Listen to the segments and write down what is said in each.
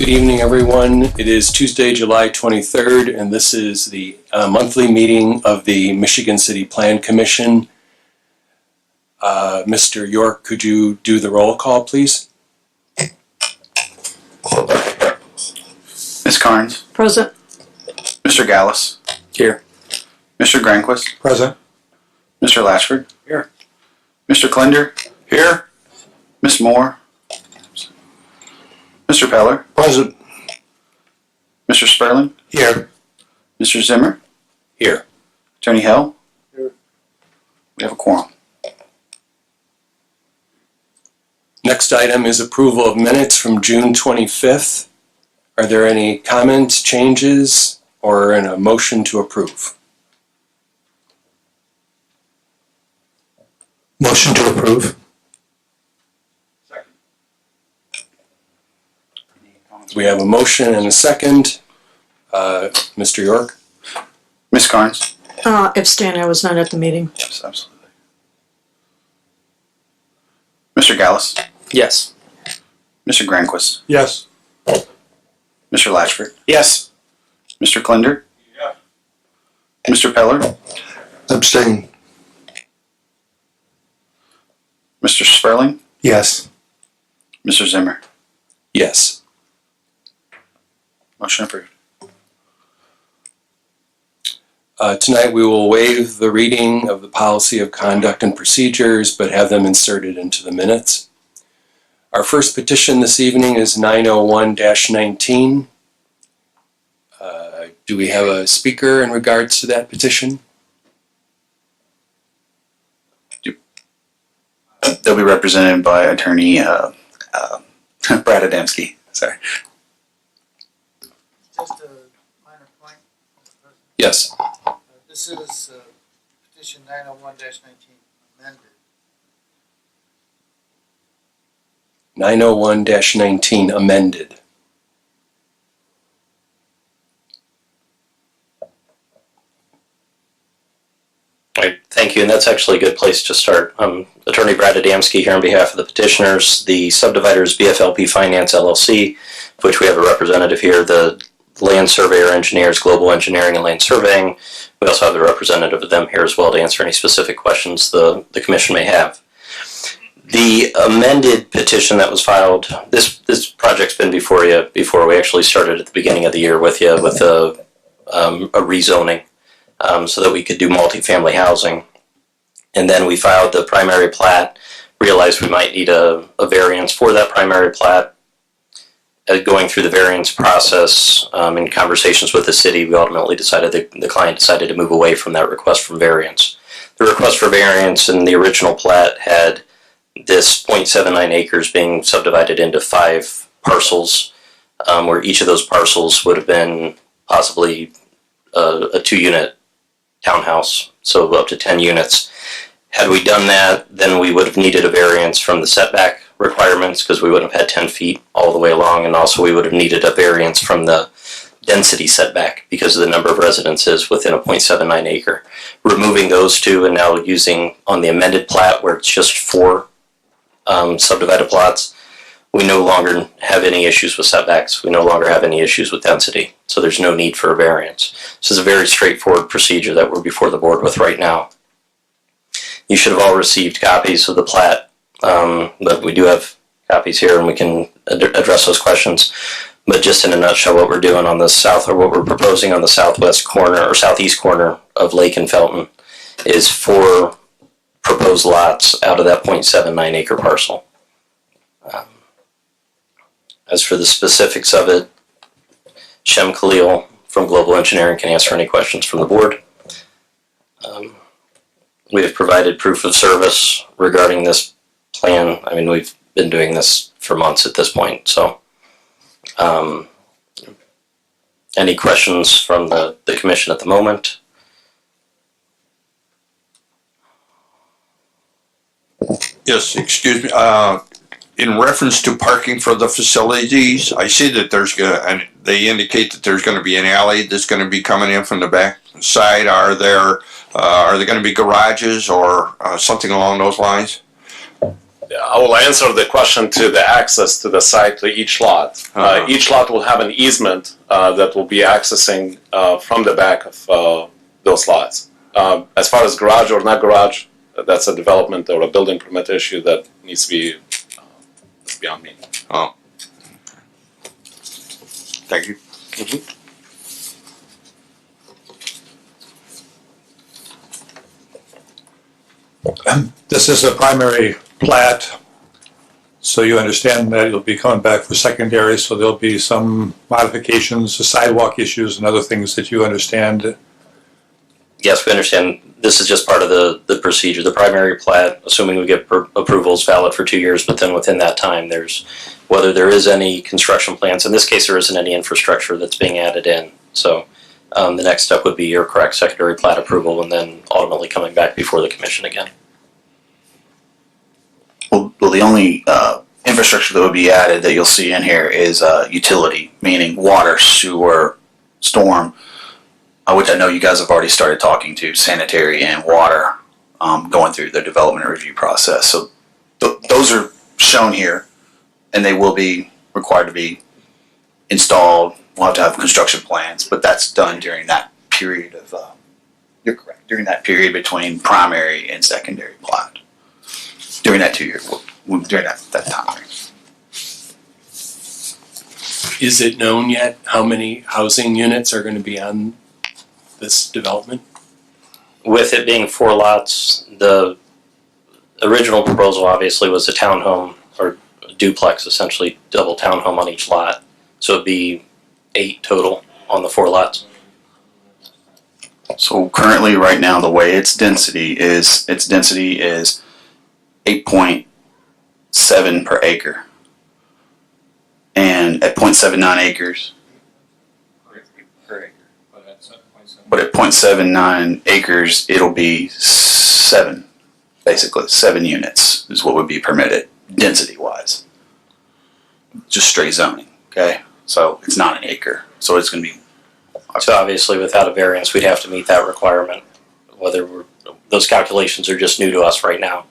Good evening, everyone. It is Tuesday, July 23rd, and this is the monthly meeting of the Michigan City Plan Commission. Mr. York, could you do the roll call, please? Ms. Carnes. Present. Mr. Gallus. Here. Mr. Granquist. Present. Mr. Lashford. Here. Mr. Klinder. Here. Ms. Moore. Mr. Peller. Present. Mr. Sperling. Here. Mr. Zimmer. Here. Attorney Hill. Here. We have a quorum. Next item is approval of minutes from June 25th. Are there any comments, changes, or a motion to approve? Motion to approve. We have a motion and a second. Mr. York? Ms. Carnes. Abstain, I was not at the meeting. Yes, absolutely. Mr. Gallus. Yes. Mr. Granquist. Yes. Mr. Lashford. Yes. Mr. Klinder. Yeah. Mr. Peller. Abstain. Mr. Sperling. Yes. Mr. Zimmer. Yes. Motion approved. Tonight we will waive the reading of the policy of conduct and procedures, but have them inserted into the minutes. Our first petition this evening is 901-19. Do we have a speaker in regards to that petition? They'll be represented by attorney Brad Adamski. Sorry. Just a minor point, Mr. President. Yes. This is petition 901-19 amended. 901-19 amended. All right, thank you, and that's actually a good place to start. Attorney Brad Adamski here on behalf of the petitioners. The subdivider is BFLP Finance LLC, of which we have a representative here. The land surveyor engineers, Global Engineering and Land Surveying. We also have a representative of them here as well to answer any specific questions the commission may have. The amended petition that was filed, this project's been before you before we actually started at the beginning of the year with you with a rezoning so that we could do multifamily housing. And then we filed the primary plat, realized we might need a variance for that primary plat. Going through the variance process in conversations with the city, we ultimately decided the client decided to move away from that request for variance. The request for variance in the original plat had this 0.79 acres being subdivided into 5 parcels, where each of those parcels would have been possibly a 2-unit townhouse, so up to 10 units. Had we done that, then we would have needed a variance from the setback requirements because we wouldn't have had 10 feet all the way along, and also we would have needed a variance from the density setback because of the number of residences within a 0.79 acre. Removing those two and now using on the amended plat where it's just 4 subdivided plots, we no longer have any issues with setbacks. We no longer have any issues with density, so there's no need for a variance. This is a very straightforward procedure that we're before the board with right now. You should have all received copies of the plat, but we do have copies here and we can address those questions. But just in a nutshell, what we're doing on the south, or what we're proposing on the southwest corner or southeast corner of Lake and Felton is 4 proposed lots out of that 0.79 acre parcel. As for the specifics of it, Shem Khalil from Global Engineering can answer any questions from the board. We have provided proof of service regarding this plan. I mean, we've been doing this for months at this point, so any questions from the commission at the moment? Yes, excuse me. In reference to parking for the facilities, I see that they indicate that there's going to be an alley that's going to be coming in from the back side. Are there going to be garages or something along those lines? I will answer the question to the access to the site to each lot. Each lot will have an easement that will be accessing from the back of those lots. As far as garage or not garage, that's a development or a building permit issue that needs to be beyond me. Oh. Thank you. This is a primary plat, so you understand that you'll be coming back for secondary, so there'll be some modifications, the sidewalk issues and other things that you understand. Yes, we understand. This is just part of the procedure. The primary plat, assuming we get approval, is valid for 2 years, but then within that time, there's whether there is any construction plans. In this case, there isn't any infrastructure that's being added in. So the next step would be your correct secondary plat approval and then ultimately coming back before the commission again. Well, the only infrastructure that would be added that you'll see in here is utility, meaning water, sewer, storm, which I know you guys have already started talking to, sanitary and water, going through the development review process. So those are shown here, and they will be required to be installed. We'll have to have construction plans, but that's done during that period of, you're correct, during that period between primary and secondary plat. During that 2 year, during that time. Is it known yet how many housing units are going to be on this development? With it being 4 lots, the original proposal obviously was a townhome or a duplex, essentially double townhome on each lot. So it'd be 8 total on the 4 lots. So currently, right now, the way its density is 8.7 per acre. And at 0.79 acres, but at 0.79 acres, it'll be 7, basically 7 units is what would be permitted density wise. Just straight zoning, okay? So it's not an acre, so it's going to be. So obviously, without a variance, we'd have to meet that requirement. Those calculations are just new to us right now.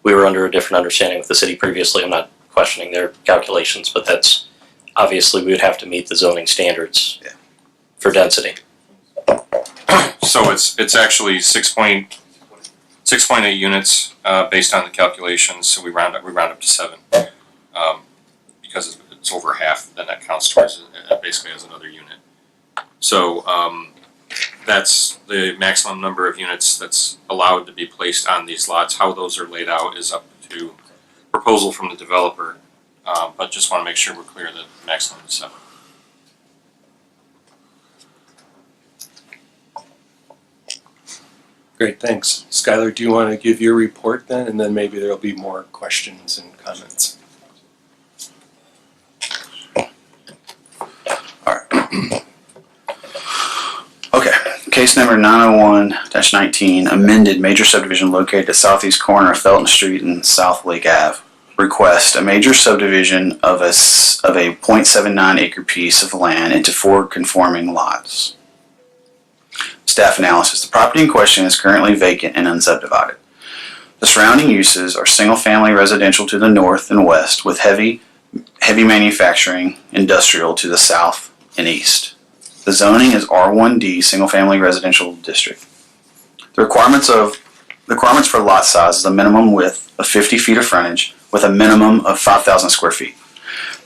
We were under a different understanding with the city previously. I'm not questioning their calculations, but that's obviously we would have to meet the zoning standards for density. So it's actually 6.8 units based on the calculations. So we round up to 7 because it's over half. Then that counts towards basically as another unit. So that's the maximum number of units that's allowed to be placed on these lots. How those are laid out is up to proposal from the developer, but just want to make sure we're clear that the maximum is 7. Great, thanks. Skylar, do you want to give your report then? And then maybe there'll be more questions and comments. Okay, case number 901-19, amended major subdivision located at southeast corner of Felton Street and South Lake Ave. Request a major subdivision of a 0.79 acre piece of land into 4 conforming lots. Staff analysis. The property in question is currently vacant and unsubdivided. The surrounding uses are single-family residential to the north and west with heavy manufacturing, industrial to the south and east. The zoning is R1D, single-family residential district. The requirements for lot size is a minimum width of 50 feet of frontage with a minimum of 5,000 square feet.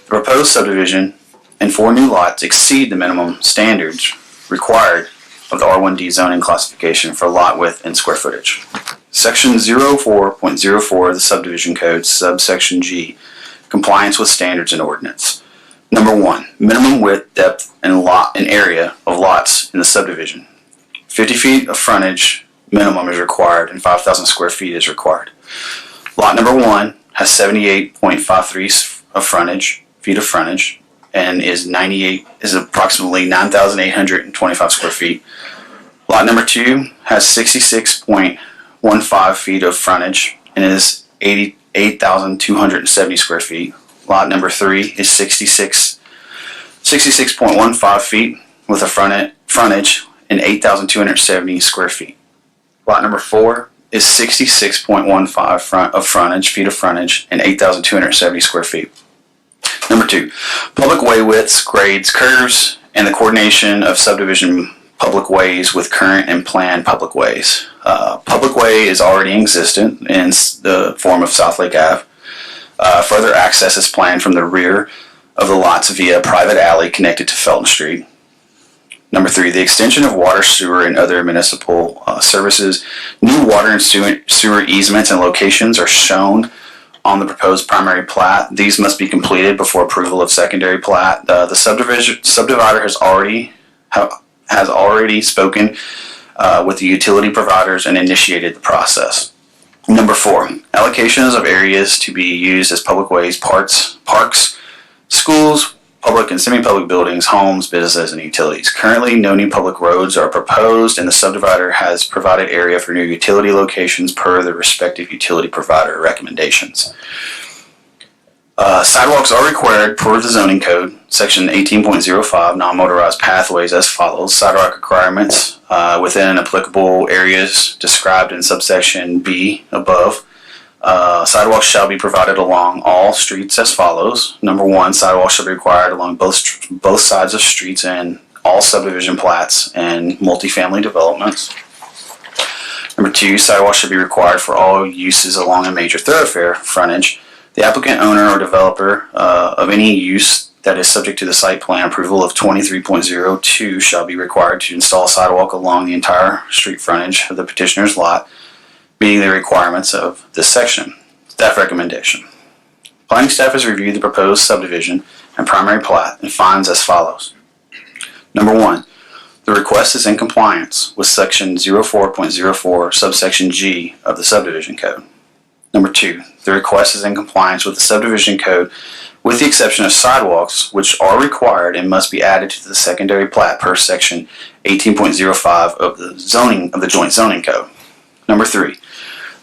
The proposed subdivision and 4 new lots exceed the minimum standards required of the R1D zoning classification for lot width and square footage. Section 04.04 of the subdivision code, subsection G, compliance with standards and ordinance. Number 1, minimum width, depth, and area of lots in the subdivision. 50 feet of frontage minimum is required and 5,000 square feet is required. Lot number 1 has 78.53 feet of frontage and is approximately 9,825 square feet. Lot number 2 has 66.15 feet of frontage and is 88,270 square feet. Lot number 3 is 66.15 feet with a frontage and 8,270 square feet. Lot number 4 is 66.15 feet of frontage and 8,270 square feet. Number 2, public way widths, grades, curves, and the coordination of subdivision public ways with current and planned public ways. Public way is already existent in the form of South Lake Ave. Further access is planned from the rear of the lots via a private alley connected to Felton Street. Number 3, the extension of water, sewer, and other municipal services. New water and sewer easements and locations are shown on the proposed primary plat. These must be completed before approval of secondary plat. The subdivider has already spoken with the utility providers and initiated the process. Number 4, allocations of areas to be used as public ways, parks, schools, public and semi-public buildings, homes, businesses, and utilities. Currently, no new public roads are proposed, and the subdivider has provided area for new utility locations per the respective utility provider recommendations. Sidewalks are required per the zoning code, section 18.05, non-motorized pathways as follows. Sidewalk requirements within applicable areas described in subsection B above. Sidewalks shall be provided along all streets as follows. Number 1, sidewalks shall be required along both sides of streets and all subdivision plats and multifamily developments. Number 2, sidewalks should be required for all uses along a major thoroughfare frontage. The applicant, owner, or developer of any use that is subject to the site plan approval of 23.02 shall be required to install a sidewalk along the entire street frontage of the petitioner's lot, meeting the requirements of this section. Staff recommendation. Planning staff has reviewed the proposed subdivision and primary plat and finds as follows. Number 1, the request is in compliance with section 04.04 subsection G of the subdivision code. Number 2, the request is in compliance with the subdivision code with the exception of sidewalks, which are required and must be added to the secondary plat per section 18.05 of the joint zoning code. Number 3,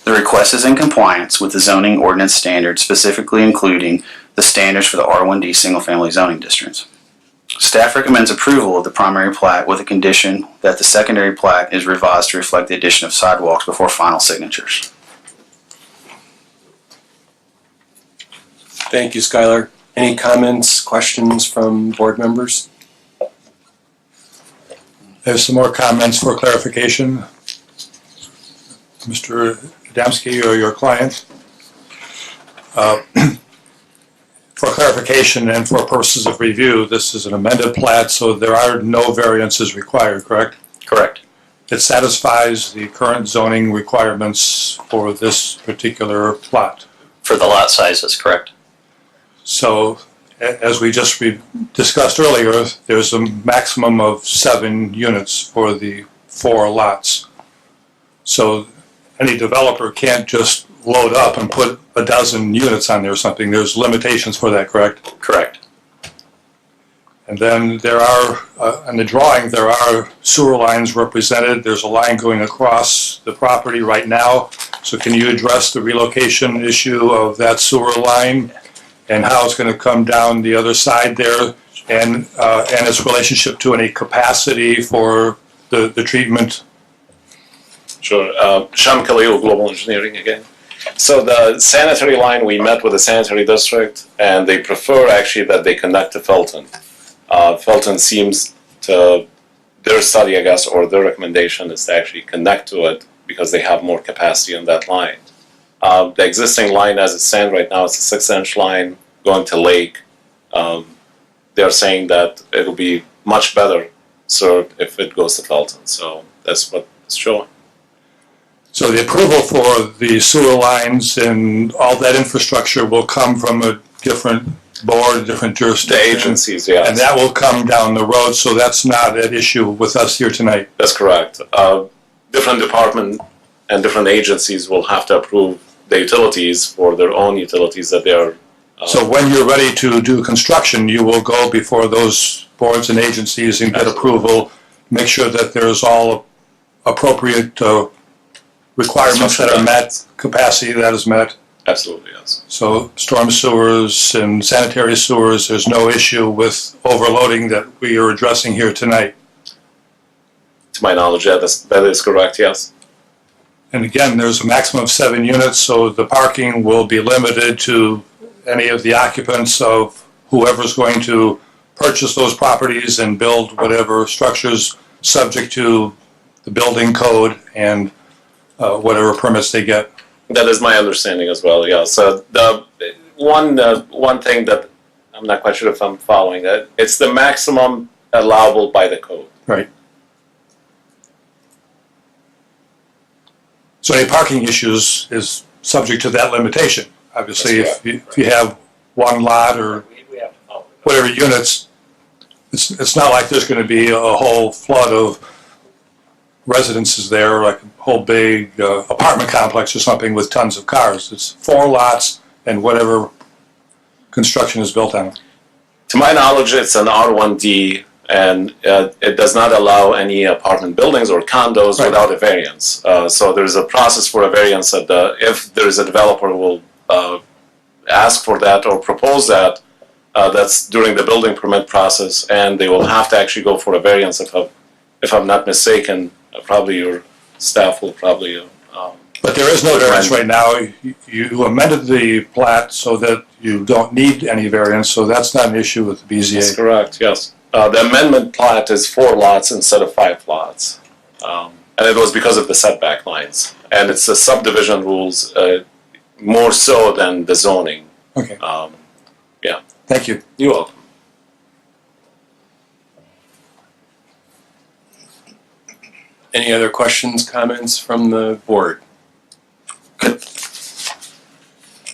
the request is in compliance with the zoning ordinance standards, specifically including the standards for the R1D single-family zoning districts. Staff recommends approval of the primary plat with a condition that the secondary plat is revised to reflect the addition of sidewalks before final signatures. Thank you, Skylar. Any comments, questions from board members? There's some more comments for clarification. Mr. Adamski or your client. For clarification and for purposes of review, this is an amended plat, so there are no variances required, correct? Correct. It satisfies the current zoning requirements for this particular plot. For the lot sizes, correct. So, as we just discussed earlier, there's a maximum of 7 units for the 4 lots. So, any developer can't just load up and put a dozen units on there or something. There's limitations for that, correct? Correct. And then there are, on the drawing, there are sewer lines represented. There's a line going across the property right now. So can you address the relocation issue of that sewer line and how it's going to come down the other side there and its relationship to any capacity for the treatment? Sure. Sham Khalil, Global Engineering again. So the sanitary line, we met with the sanitary district, and they prefer actually that they connect to Felton. Felton seems to, their study, I guess, or their recommendation is to actually connect to it because they have more capacity on that line. The existing line as it stands right now is a 6-inch line going to Lake. They're saying that it'll be much better served if it goes to Felton. So that's what it's showing. So the approval for the sewer lines and all that infrastructure will come from a different board, a different jurisdiction. The agencies, yes. And that will come down the road, so that's not an issue with us here tonight. That's correct. Different department and different agencies will have to approve the utilities for their own utilities that they are. So when you're ready to do construction, you will go before those boards and agencies and get approval, make sure that there's all appropriate requirements that are met, capacity that is met. Absolutely, yes. So storm sewers and sanitary sewers, there's no issue with overloading that we are addressing here tonight. To my knowledge, that is correct, yes. And again, there's a maximum of 7 units, so the parking will be limited to any of the occupants of whoever's going to purchase those properties and build whatever structures subject to the building code and whatever permits they get. That is my understanding as well, yeah. So the one thing that I'm not quite sure if I'm following, it's the maximum allowable by the code. Right. So any parking issues is subject to that limitation. Obviously, if you have one lot or whatever units, it's not like there's going to be a whole flood of residences there, like a whole big apartment complex or something with tons of cars. It's 4 lots and whatever construction is built on it. To my knowledge, it's an R1D, and it does not allow any apartment buildings or condos Right. without a variance. So there's a process for a variance that if there is a developer who will ask for that or propose that, that's during the building permit process, and they will have to actually go for a variance. If I'm not mistaken, probably your staff will probably. But there is no variance right now. You amended the plat so that you don't need any variance, so that's not an issue with the That's BZA. correct. Yes. The amendment plat is 4 lots instead of 5 lots, and it was because of the setback lines. And it's the subdivision rules more so than the zoning. Okay. Yeah. Thank you. You're welcome. Any other questions, comments from the board?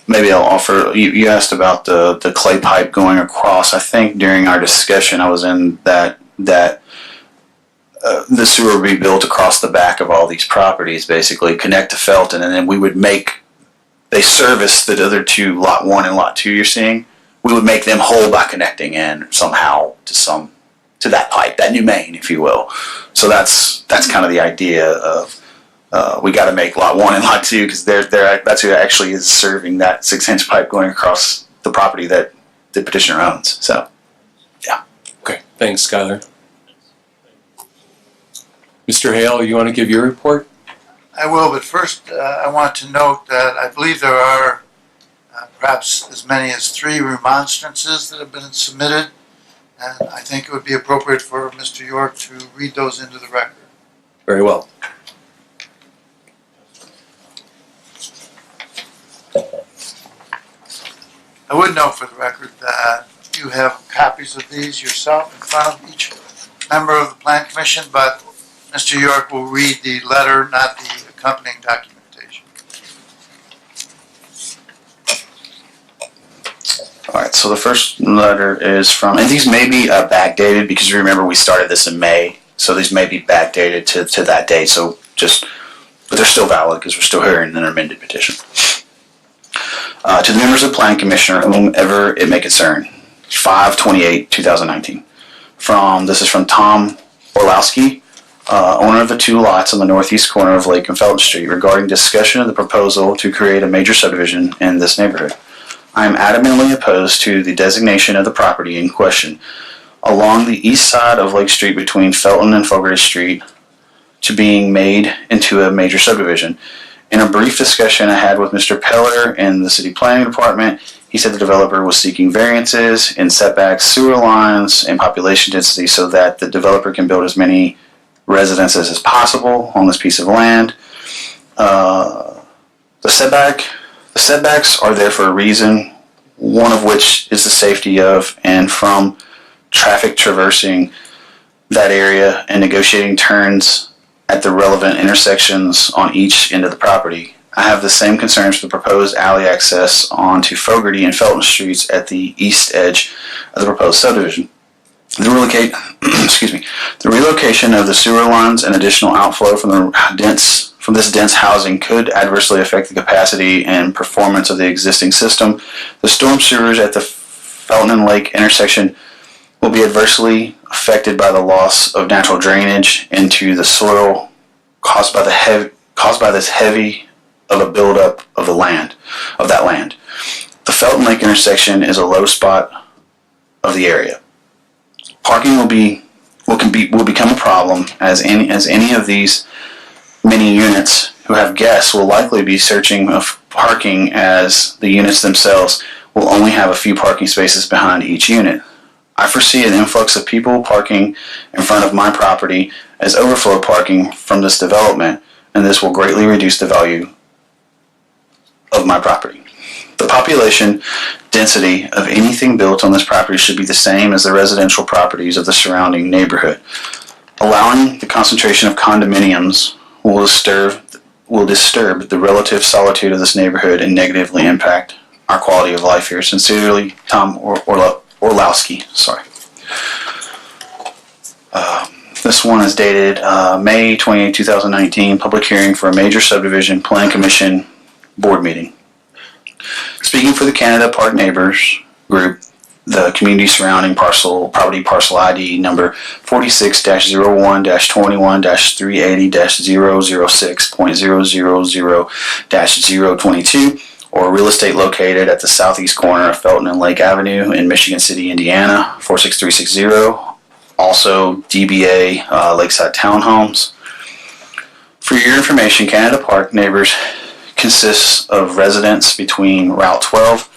Maybe I'll offer, you asked about the clay pipe going across. I think during our discussion, I was in that the sewer would be built across the back of all these properties, basically connect to Felton, and then we would they service the other 2, lot 1 and lot 2 you're seeing. We would make them whole by connecting in somehow to that pipe, that new main, if you will. So that's kind of the idea of we got to make lot 1 and lot 2 because that's who actually is serving that 6-inch pipe going across the property that the petitioner owns. So, yeah. Okay, thanks, Skylar. Mr. Hale, you want to give your report? I will, but first I want to note that I believe there are perhaps as many as 3 remonstrances that have been submitted, and I think it would be appropriate for Mr. York to read those into the record. Very well. I would note for the record that you have copies of these yourself in front of each member of the Plan Commission, but Mr. York will read the letter, not the accompanying documentation. All right, so the first letter is from, and these may be backdated because remember we started this in May, so these may be backdated to that date. So but they're still valid because we're still hearing an amended petition. To the members of the Planning Commission, whomever it may concern, 5/28/2019. This is from Tom Orlowski, owner of the 2 lots on the northeast corner of Lake and Felton Street, regarding discussion of the proposal to create a major subdivision in this neighborhood. I am adamantly opposed to the designation of the property in question along the east side of Lake Street between Felton and Fogarty Street to being made into a major subdivision. In a brief discussion I had with Mr. Peller in the City Planning Department, he said the developer was seeking variances in setbacks, sewer lines, and population density so that the developer can build as many residences as possible on this piece of land. The setbacks are there for a reason, one of which is the safety of and from traffic traversing that area and negotiating turns at the relevant intersections on each end of the property. I have the same concerns for the proposed alley access onto Fogarty and Felton Streets at the east edge of the proposed subdivision. The relocation of the sewer lines and additional outflow from this dense housing could adversely affect the capacity and performance of the existing system. The storm sewers at the Felton and Lake intersection will be adversely affected by the loss of natural drainage into the soil caused by this heavy of a buildup of that land. The Felton Lake intersection is a low spot of the area. Parking will become a problem as any of these many units who have guests will likely be searching of parking, as the units themselves will only have a few parking spaces behind each unit. I foresee an influx of people parking in front of my property as overflow parking from this development, and this will greatly reduce the value of my property. The population density of anything built on this property should be the same as the residential properties of the surrounding neighborhood. Allowing the concentration of condominiums will disturb the relative solitude of this neighborhood and negatively impact our quality of life here. Sincerely, Tom Orlowski. Sorry. This one is dated May 28, 2019. Public hearing for a major subdivision plan commission board meeting. Speaking for the Canada Park Neighbors Group, the community surrounding property parcel ID number 46-01-21-380-006.000-022, or real estate located at the southeast corner of Felton and Lake Avenue in Michigan City, Indiana, 46360. Also, DBA Lakeside Townhomes. For your information, Canada Park Neighbors consists of residents between Route 12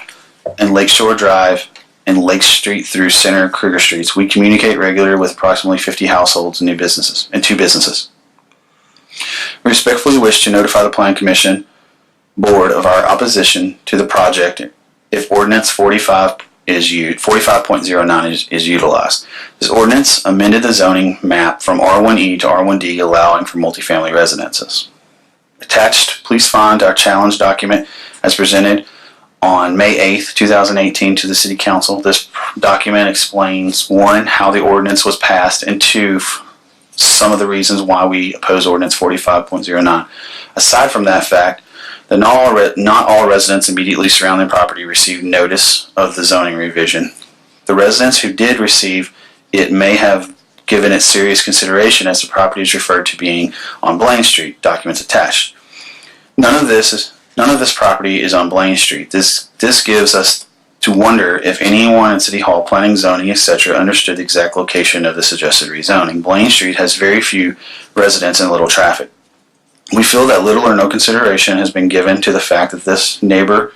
and Lakeshore Drive and Lake Street through Center Kruger Streets. We communicate regularly with approximately 50 households and two businesses. We respectfully wish to notify the Plan Commission Board of our opposition to the project if Ordinance 45.09 is utilized. This ordinance amended the zoning map from R1E to R1D, allowing for multifamily residences. Attached, please find our challenge document as presented on May 8th, 2018 to the City Council. This document explains, 1, how the ordinance was passed, and 2, some of the reasons why we oppose Ordinance 45.09. Aside from that fact, that not all residents immediately surrounding the property received notice of the zoning revision. The residents who did receive it may have given it serious consideration, as the property is referred to being on Blaine Street. Documents attached. None of this property is on Blaine Street. This gives us to wonder if anyone in City Hall, planning, zoning, etc. understood the exact location of the suggested rezoning. Blaine Street has very few residents and little traffic. We feel that little or no consideration has been given to the fact that this neighborhood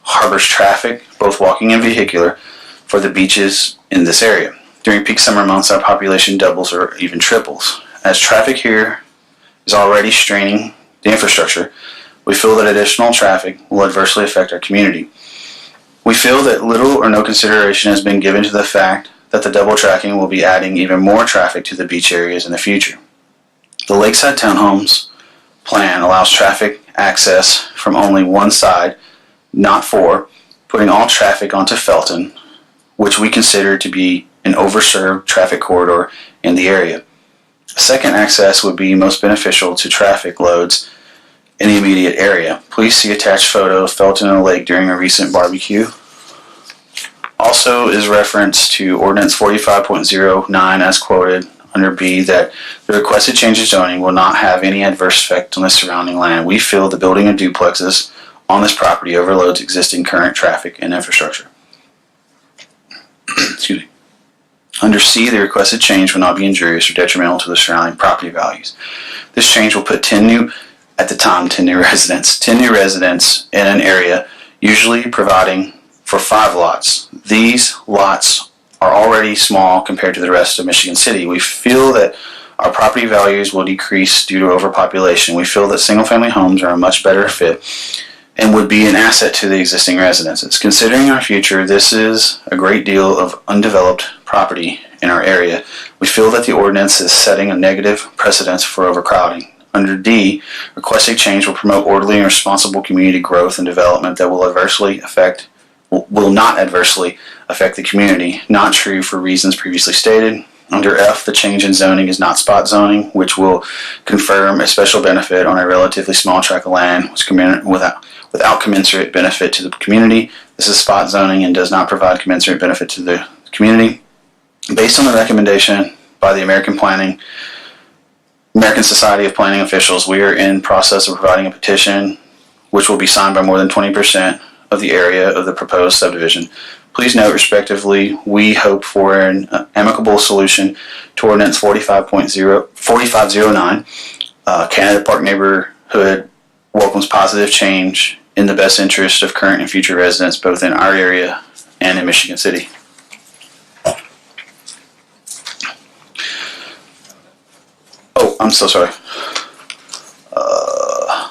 harbors traffic, both walking and vehicular, for the beaches in this area. During peak summer months, our population doubles or even triples. As traffic here is already straining the infrastructure, we feel that additional traffic will adversely affect our community. We feel that little or no consideration has been given to the fact that the double tracking will be adding even more traffic to the beach areas in the future. The Lakeside Townhomes plan allows traffic access from only one side, not 4, putting all traffic onto Felton, which we consider to be an overserved traffic corridor in the area. A second access would be most beneficial to traffic loads in the immediate area. Please see attached photo of Felton and the lake during a recent barbecue. Also is reference to Ordinance 45.09 as quoted under B, that the requested change in zoning will not have any adverse effect on the surrounding land. We feel the building of duplexes on this property overloads existing current traffic and infrastructure. Excuse me. Under C, the requested change will not be injurious or detrimental to the surrounding property values. This change will put 10 new residents in an area, usually providing for 5 lots. These lots are already small compared to the rest of Michigan City. We feel that our property values will decrease due to overpopulation. We feel that single-family homes are a much better fit and would be an asset to the existing residences. Considering our future, this is a great deal of undeveloped property in our area. We feel that the ordinance is setting a negative precedence for overcrowding. Under D, requested change will promote orderly and responsible community growth and development that will not adversely affect the community. Not true for reasons previously stated. Under F, the change in zoning is not spot zoning, which will confirm a special benefit on a relatively small tract of land without commensurate benefit to the community. This is spot zoning and does not provide commensurate benefit to the community. Based on the recommendation by the American Society of Planning officials, we are in process of providing a petition which will be signed by more than 20% of the area of the proposed subdivision. Please note, respectively, we hope for an amicable solution to Ordinance 45.09 Canada Park neighborhood welcomes positive change in the best interest of current and future residents, both in our area and in Michigan City. Oh, I'm so sorry.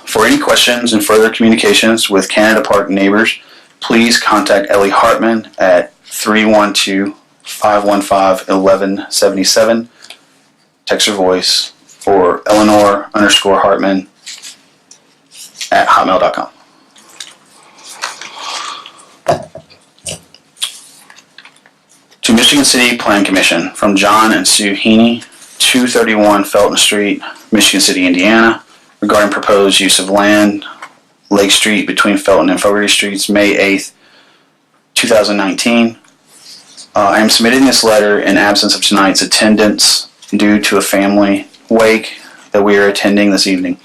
For any questions and further communications with Canada Park neighbors, please contact Ellie Hartman at 312-515-1177. Text or voice for Eleanor_Hartman at hotmail.com. To Michigan City Plan Commission, from John and Sue Heaney, 231 Felton Street, Michigan City, Indiana, regarding proposed use of land, Lake Street between Felton and Fogarty Streets, May 8th, 2019. I am submitting this letter in absence of tonight's attendance due to a family wake that we are attending this evening.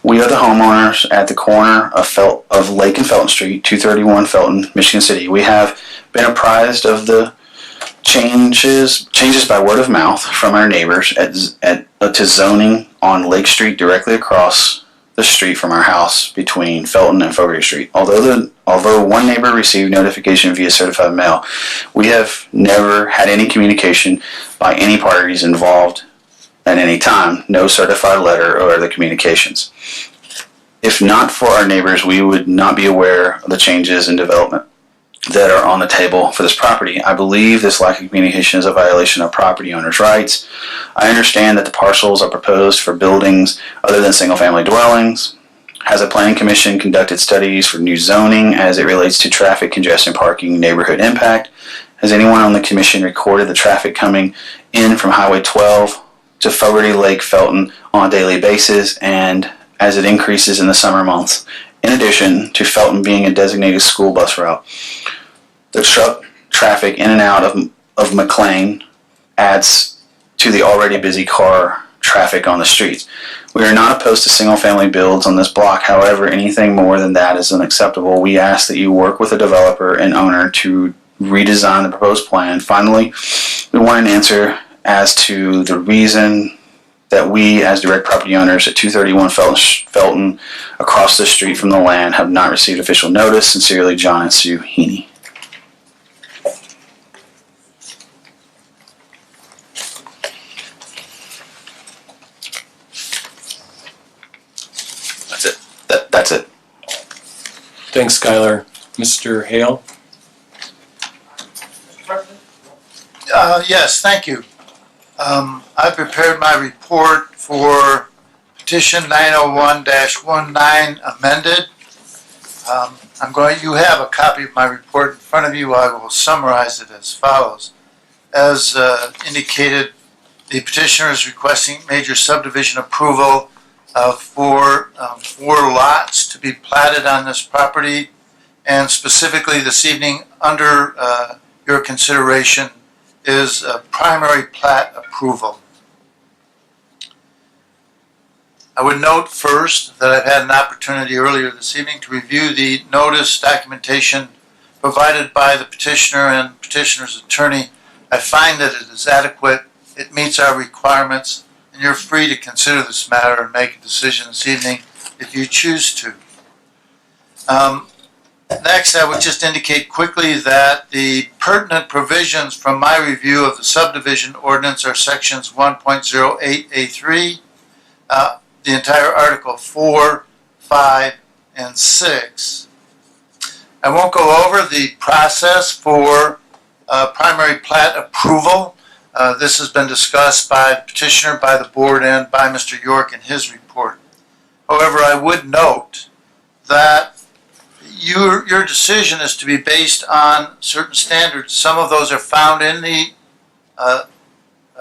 We are the homeowners at the corner of Lake and Felton Street, 231 Felton, Michigan City. We have been apprised of the changes by word of mouth from our neighbors to zoning on Lake Street directly across the street from our house between Felton and Fogarty Street. Although one neighbor received notification via certified mail, we have never had any communication by any parties involved at any time, no certified letter or other communications. If not for our neighbors, we would not be aware of the changes in development that are on the table for this property. I believe this lack of communication is a violation of property owners' rights. I understand that the parcels are proposed for buildings other than single-family dwellings. Has a planning commission conducted studies for new zoning as it relates to traffic, congestion, parking, neighborhood impact? Has anyone on the commission recorded the traffic coming in from Highway 12 to Fogarty Lake Felton on a daily basis and as it increases in the summer months? In addition to Felton being a designated school bus route, the truck traffic in and out of McLean adds to the already busy car traffic on the streets. We are not opposed to single-family builds on this block. However, anything more than that is unacceptable. We ask that you work with the developer and owner to redesign the proposed plan. Finally, we want an answer as to the reason that we, as direct property owners at 231 Felton, across the street from the land, have not received official notice. Sincerely, John and Sue Heaney. That's it. That's it. Thanks, Skylar. Mr. Hale? Yes, thank you. I prepared my report for petition 901-19 amended. You have a copy of my report in front of you. I will summarize it as follows. As indicated, the petitioner is requesting major subdivision approval for 4 lots to be platted on this property, and specifically this evening under your consideration is a primary plat approval. I would note first that I've had an opportunity earlier this evening to review the notice documentation provided by the petitioner and petitioner's attorney. I find that it is adequate, it meets our requirements, and you're free to consider this matter and make a decision this evening if you choose to. Next, I would just indicate quickly that the pertinent provisions from my review of the subdivision ordinance are sections 1.08A3, the entire Article 4, 5, and 6. I won't go over the process for primary plat approval. This has been discussed by the petitioner, by the board, and by Mr. York in his report. However, I would note that your decision is to be based on certain standards. Some of those are found in the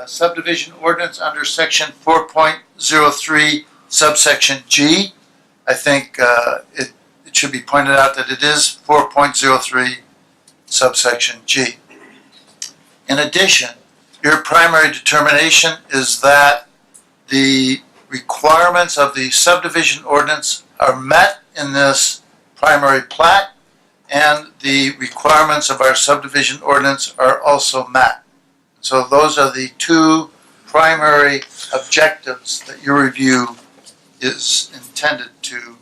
subdivision ordinance under section 4.03 subsection G. I think it should be pointed out that it is 4.03 subsection G. In addition, your primary determination is that the requirements of the subdivision ordinance are met in this primary plat, and the requirements of our subdivision ordinance are also met. So those are the 2 primary objectives that your review is intended to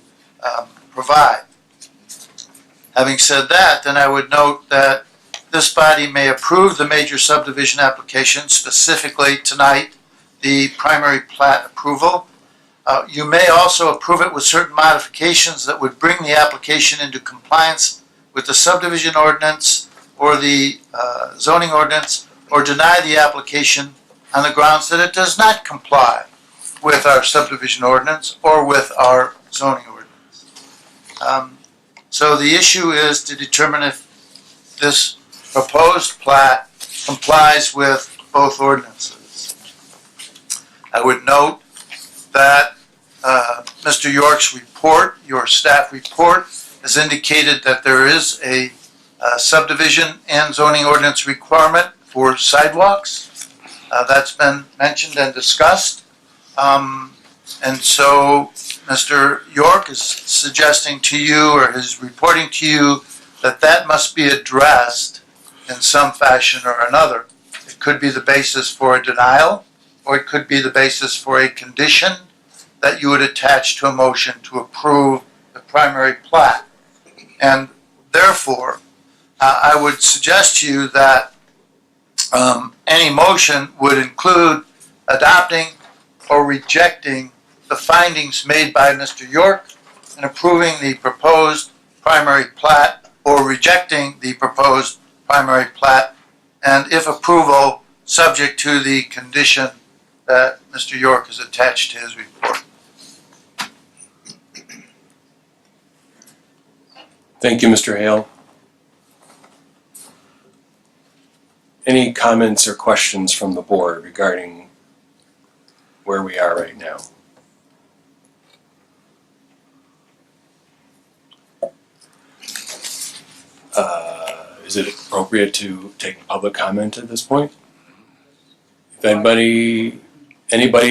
provide. Having said that, then I would note that this body may approve the major subdivision application, specifically tonight, the primary plat approval. You may also approve it with certain modifications that would bring the application into compliance with the subdivision ordinance or the zoning ordinance, or deny the application on the grounds that it does not comply with our subdivision ordinance or with our zoning ordinance. So the issue is to determine if this proposed plat complies with both ordinances. I would note that Mr. York's report, your staff report, has indicated that there is a subdivision and zoning ordinance requirement for sidewalks. That's been mentioned and discussed. And so Mr. York is suggesting to you, or is reporting to you, that that must be addressed in some fashion or another. It could be the basis for a denial, or it could be the basis for a condition that you would attach to a motion to approve the primary plat. And therefore, I would suggest to you that any motion would include adopting or rejecting the findings made by Mr. York and approving the proposed primary plat, or rejecting the proposed primary plat, and if approval, subject to the condition that Mr. York has attached to his report. Thank you, Mr. Hale. Any comments or questions from the board regarding where we are right now? Is it appropriate to take public comment at this point? If anybody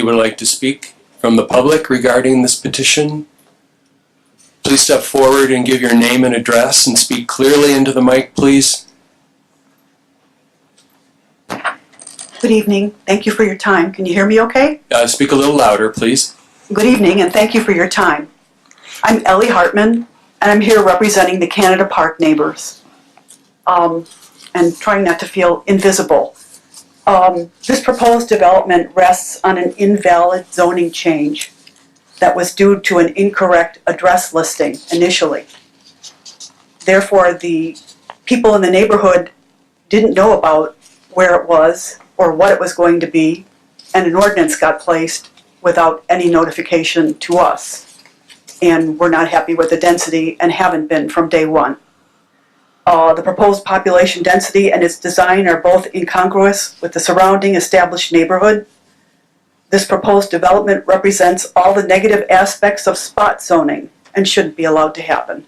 would like to speak from the public regarding this petition, please step forward and give your name and address and speak clearly into the mic, please. Good evening. Thank you for your time. Can you hear me okay? Speak a little louder, please. Good evening, and thank you for your time. I'm Ellie Hartman, and I'm here representing the Canada Park neighbors, and trying not to feel invisible. This proposed development rests on an invalid zoning change that was due to an incorrect address listing initially. Therefore, the people in the neighborhood didn't know about where it was or what it was going to be, and an ordinance got placed without any notification to us. And we're not happy with the density and haven't been from day one. The proposed population density and its design are both incongruous with the surrounding established neighborhood. This proposed development represents all the negative aspects of spot zoning and shouldn't be allowed to happen.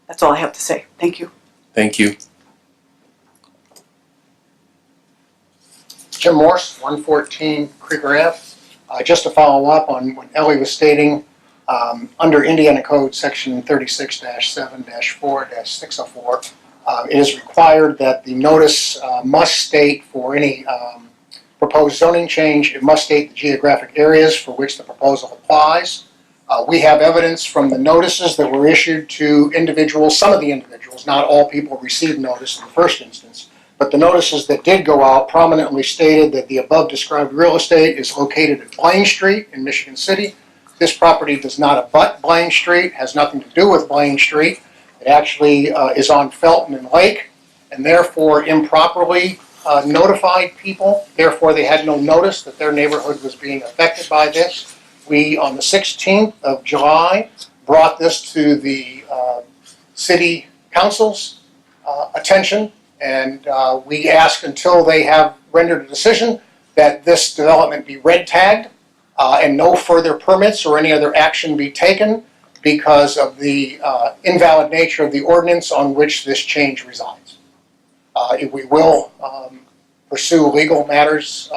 That's all I have to say. Thank you. Thank you. Jim Morse, 114 Creeker Ave. Just to follow up on what Ellie was stating, under Indiana Code Section 36-7-4-604, it is required that the notice must state for any proposed zoning change, it must state the geographic areas for which the proposal applies. We have evidence from the notices that were issued to individuals, some of the individuals, not all people received notice in the first instance, but the notices that did go out prominently stated that the above described real estate is located at Blaine Street in Michigan City. This property does not abut Blaine Street, has nothing to do with Blaine Street. It actually is on Felton and Lake, and therefore improperly notified people. Therefore, they had no notice that their neighborhood was being affected by this. We, on the 16th of July, brought this to the city council's attention, and we asked until they have rendered a decision that this development be red tagged and no further permits or any other action be taken because of the invalid nature of the ordinance on which this change resides. We will pursue legal matters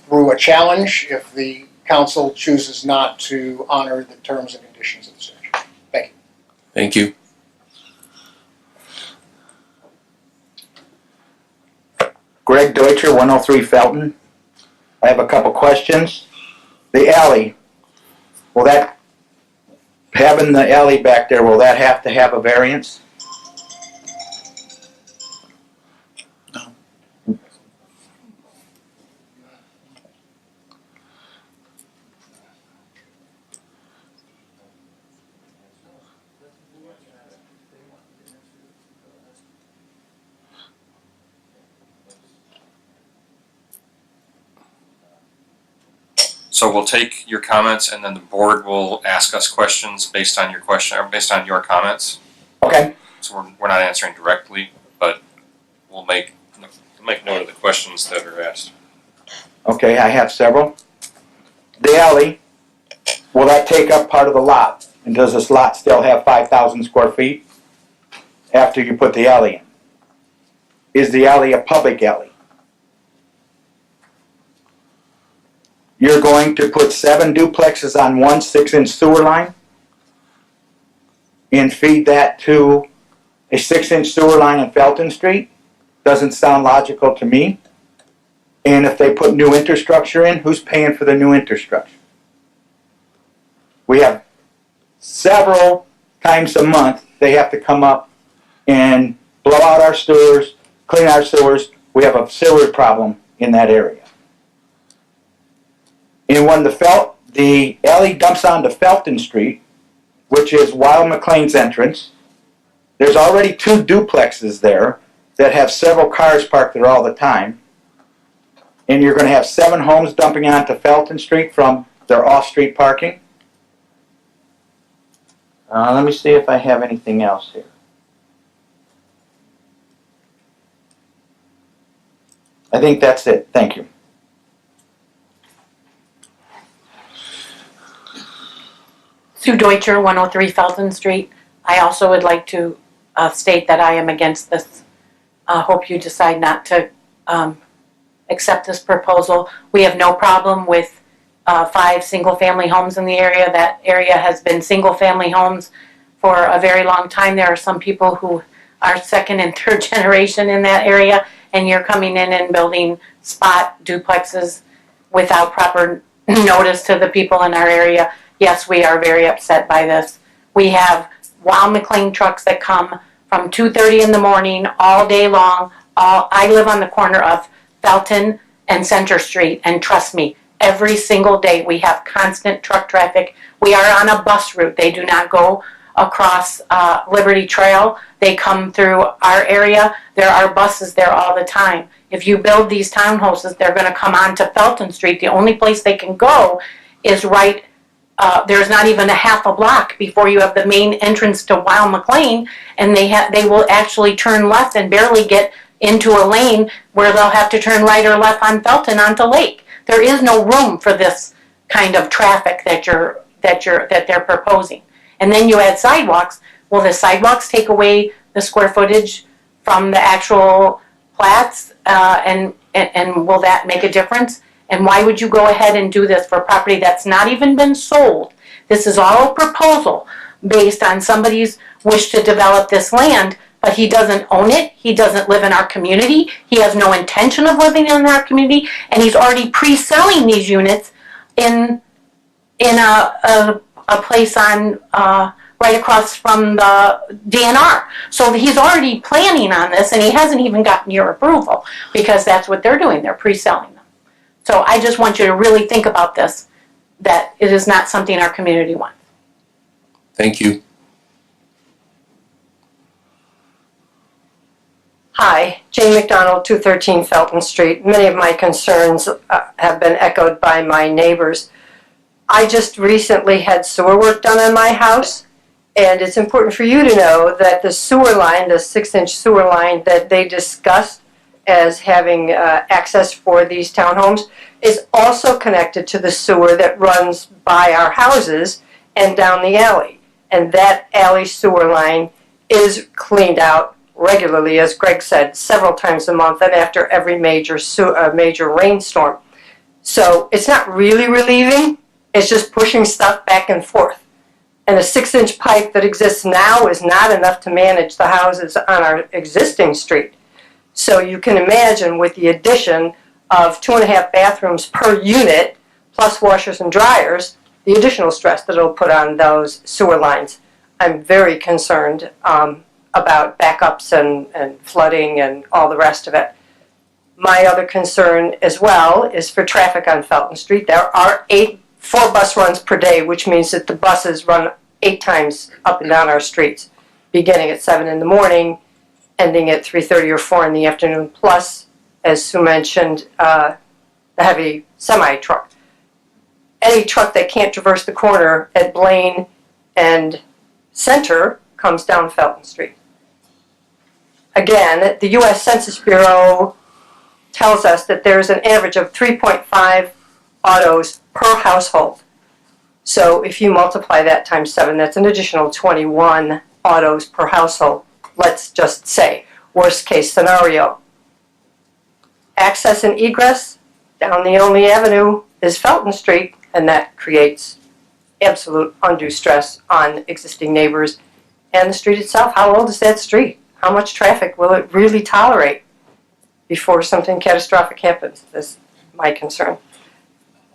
through a challenge if the council chooses not to honor the terms and conditions of the search. Thank you. Thank you. Greg Deutscher, 103 Felton. I have a couple questions. the alley, will that, having the alley back there, will that have to have a variance? So we'll take your comments and then the board will ask us questions based on your question, or based on your comments. Okay. So we're not answering directly, but we'll make note of the questions that are asked. Okay, I have several. The alley, will that take up part of the lot? And does this lot still have 5,000 square feet after you put the alley in? Is the alley a public alley? You're going to put 7 duplexes on one 6-inch sewer line and feed that to a 6-inch sewer line on Felton Street? Doesn't sound logical to me. And if they put new infrastructure in, who's paying for the new infrastructure? We have several times a month they have to come up and blow out our sewers, clean our sewers. We have a sewer problem in that area. And when the alley dumps onto Felton Street, which is Wild McLean's entrance, there's already 2 duplexes there that have several cars parked there all the time. And you're going to have 7 homes dumping onto Felton Street from their off-street parking. Let me see if I have anything else here. I think that's it. Thank you. Sue Deutscher, 103 Felton Street. I also would like to state that I am against this. Hope you decide not to accept this proposal. We have no problem with 5 single-family homes in the area. That area has been single-family homes for a very long time. There are some people who are 2nd and 3rd generation in that area, and you're coming in and building spot duplexes without proper notice to the people in our area. Yes, we are very upset by this. We have Wild McLean trucks that come from 2:30 in the morning all day long. I live on the corner of Felton and Center Street, and trust me, every single day we have constant truck traffic. We are on a bus route. They do not go across Liberty Trail. They come through our area. There are buses there all the time. If you build these townhouses, they're going to come onto Felton Street. The only place they can go is right. There's not even a half a block before you have the main entrance to Wild McLean, and they will actually turn left and barely get into a lane where they'll have to turn right or left on Felton onto Lake. There is no room for this kind of traffic that they're proposing. And then you add sidewalks. Will the sidewalks take away the square footage from the actual plats, and will that make a difference? And why would you go ahead and do this for property that's not even been sold? This is all a proposal based on somebody's wish to develop this land, but he doesn't own it. He doesn't live in our community. He has no intention of living in our community, and he's already pre-selling these units in a place on right across from the DNR. So he's already planning on this, and he hasn't even gotten your approval because that's what they're doing. They're pre-selling them. So I just want you to really think about this, that it is not something our community wants. Thank you. Hi, Jane McDonald, 213 Felton Street. Many of my concerns have been echoed by my neighbors. I just recently had sewer work done on my house, and it's important for you to know that the sewer line, the 6-inch sewer line that they discussed as having access for these townhomes, is also connected to the sewer that runs by our houses and down the alley. And that alley sewer line is cleaned out regularly, as Greg said, several times a month and after every major rainstorm. So it's not really relieving, it's just pushing stuff back and forth. And a 6-inch pipe that exists now is not enough to manage the houses on our existing street. So you can imagine with the addition of 2.5 bathrooms per unit, plus washers and dryers, the additional stress that it'll put on those sewer lines. I'm very concerned about backups and flooding and all the rest of it. My other concern as well is for traffic on Felton Street. There are 4 bus runs per day, which means that the buses run 8 times up and down our streets, beginning at 7 in the morning, ending at 3:30 or 4 in the afternoon, plus, as Sue mentioned, the heavy semi-truck. Any truck that can't traverse the corner at Blaine and Center comes down Felton Street. Again, the U.S. Census Bureau tells us that there's an average of 3.5 autos per household. So if you multiply that times 7, that's an additional 21 autos per household. Let's just say, worst case scenario. Access and egress down the only avenue is Felton Street, and that creates absolute undue stress on existing neighbors and the street itself. How old is that street? How much traffic will it really tolerate before something catastrophic happens? That's my concern.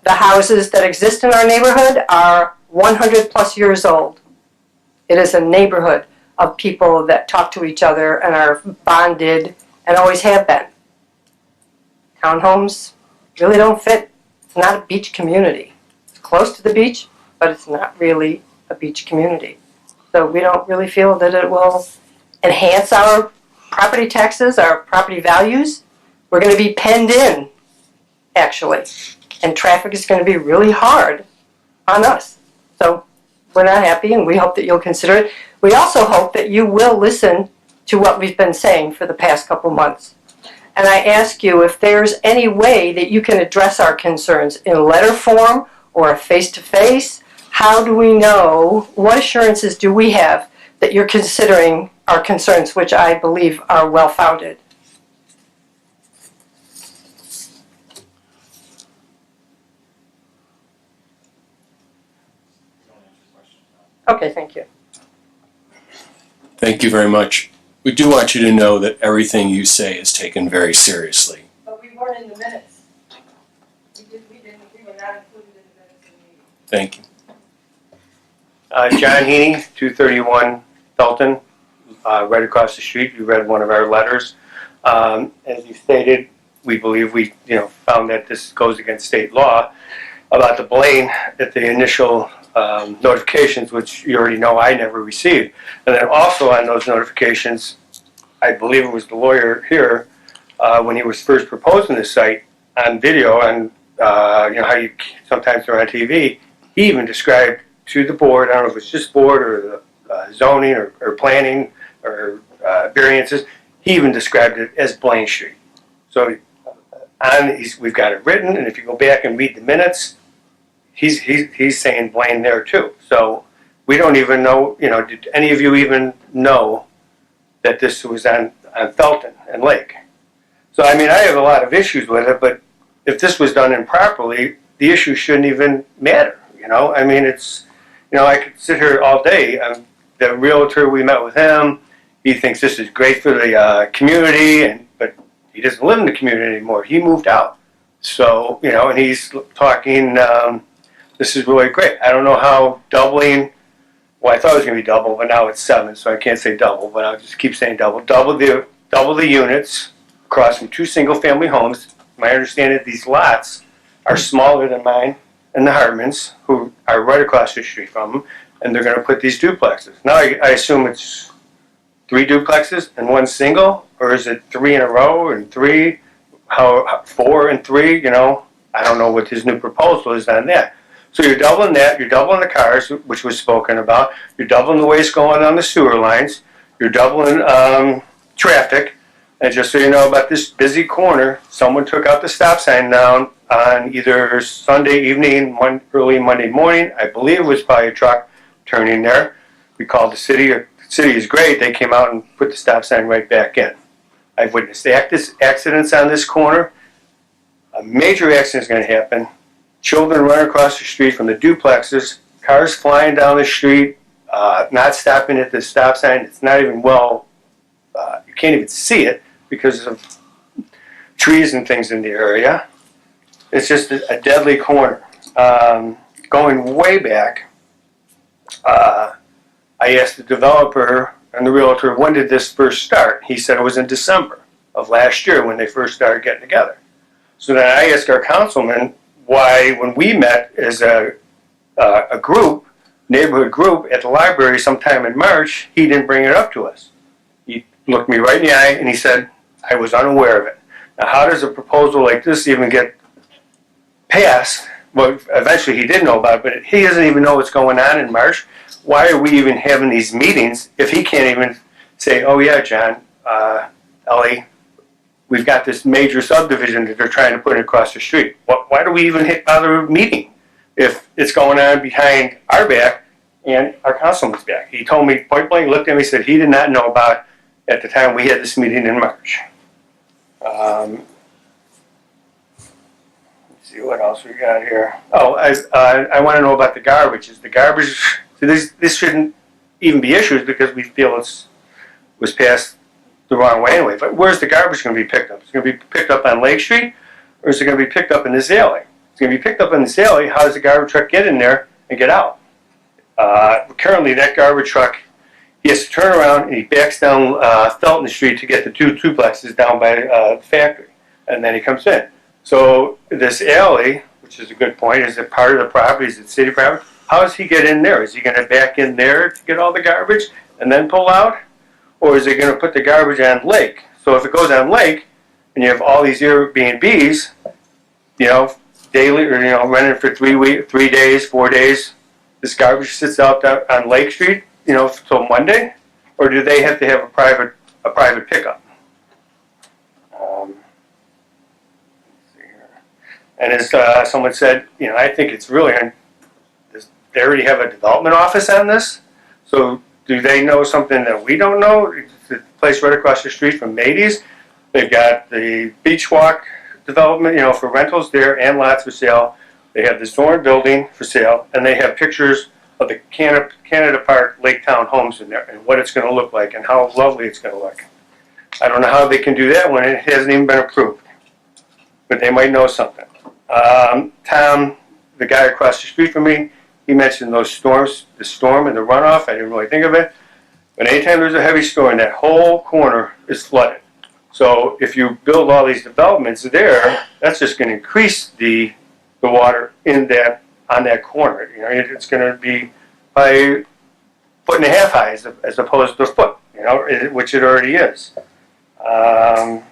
The houses that exist in our neighborhood are 100 plus years old. It is a neighborhood of people that talk to each other and are bonded and always have been. Townhomes really don't fit. It's not a beach community. It's close to the beach, but it's not really a beach community. So we don't really feel that it will enhance our property taxes, our property values. We're going to be penned in, actually. And traffic is going to be really hard on us. So we're not happy, and we hope that you'll consider it. We also hope that you will listen to what we've been saying for the past couple months. And I ask you if there's any way that you can address our concerns in letter form or face-to-face. How do we know, what assurances do we have that you're considering our concerns, which I believe are well-founded? Okay, thank you. Thank you very much. We do want you to know that everything you say is taken very seriously. But we weren't in the minutes. We were not included in the minutes of the meeting. Thank you. John Heaney, 231 Felton, right across the street. You read one of our letters. As you stated, we believe we found that this goes against state law about the Blaine at the initial notifications, which you already know I never received. And then also on those notifications, I believe it was the lawyer here, when he was first proposing this site on video, and how you sometimes are on TV, he even described to the board, I don't know if it's just board or the zoning or planning or variances, he even described it as Blaine Street. So we've got it written, and if you go back and read the minutes, he's saying Blaine there too. So we don't even know, did any of you even know that this was on Felton and Lake? So, I mean, I have a lot of issues with it, but if this was done improperly, the issue shouldn't even matter, I mean, it's, I could sit here all day. The realtor, we met with him, he thinks this is great for the community, but he doesn't live in the community anymore. He moved out. So, and he's talking, this is really great. I don't know how doubling, well, I thought it was going to be double, but now it's 7, so I can't say double, but I'll just keep saying double. Double the units across from 2 single-family homes. My understanding is these lots are smaller than mine and the Hartmans, who are right across the street from them, and they're going to put these duplexes. Now I assume it's 3 duplexes and 1 single, or is it 3 in a row and 3? How 4 and 3? I don't know what his new proposal is on that. So you're doubling that. You're doubling the cars, which was spoken about. You're doubling the waste going on the sewer lines. You're doubling traffic. And just so you know about this busy corner, someone took out the stop sign down on either Sunday evening, early Monday morning. I believe it was probably a truck turning there. We called the city. The city is great. They came out and put the stop sign right back in. I've witnessed accidents on this corner. A major accident is going to happen. Children run across the street from the duplexes. Cars flying down the street, not stopping at the stop sign. It's not even you can't even see it because of trees and things in the area. It's just a deadly corner. Going way back, I asked the developer and the realtor, when did this first start? He said it was in December of last year when they first started getting together. So then I asked our councilman why, when we met as a group, neighborhood group at the library sometime in March, he didn't bring it up to us. He looked me right in the eye and he said, I was unaware of it. Now, how does a proposal like this even get passed? Well, eventually he did know about it, but he doesn't even know what's going on in March. Why are we even having these meetings if he can't even say, oh yeah, John, Ellie, we've got this major subdivision that they're trying to put across the street. Why do we even bother meeting if it's going on behind our back and our councilman's back? He told me point blank, looked at me, said he did not know about it at the time we had this meeting in March. Let's see what else we got here. Oh, I want to know about the garbage. Is the garbage, so this shouldn't even be issues because we feel it was passed the wrong way anyway. But where's the garbage going to be picked up? Is it going to be picked up on Lake Street, or is it going to be picked up in this alley? It's going to be picked up in this alley. How does the garbage truck get in there and get out? Currently, that garbage truck, he has to turn around and he backs down Felton Street to get the two duplexes down by the factory, and then he comes in. So this alley, which is a good point, is it part of the property? Is it city property? How does he get in there? Is he going to back in there to get all the garbage and then pull out? Or is it going to put the garbage on Lake? So if it goes on Lake and you have all these Airbnbs, daily or renting for 3 days, 4 days, this garbage sits out on Lake Street, till Monday, or do they have to have a private pickup? And as someone said, I think it's really they already have a development office on this, so. Do they know something that we don't know? It's the place right across the street from Mady's. They've got the Beach Walk development, for rentals there and lots for sale. They have the Zorn building for sale, and they have pictures of the Canada Park Lake Town homes in there and what it's going to look like and how lovely it's going to look. I don't know how they can do that when it hasn't even been approved, but they might know something. Tom, the guy across the street from me, he mentioned those storms, the storm and the runoff. I didn't really think of it. But anytime there's a heavy storm, that whole corner is flooded. So if you build all these developments there, that's just going to increase the water on that corner. It's going to be by 1.5 foot high as opposed to a foot, which it already is. And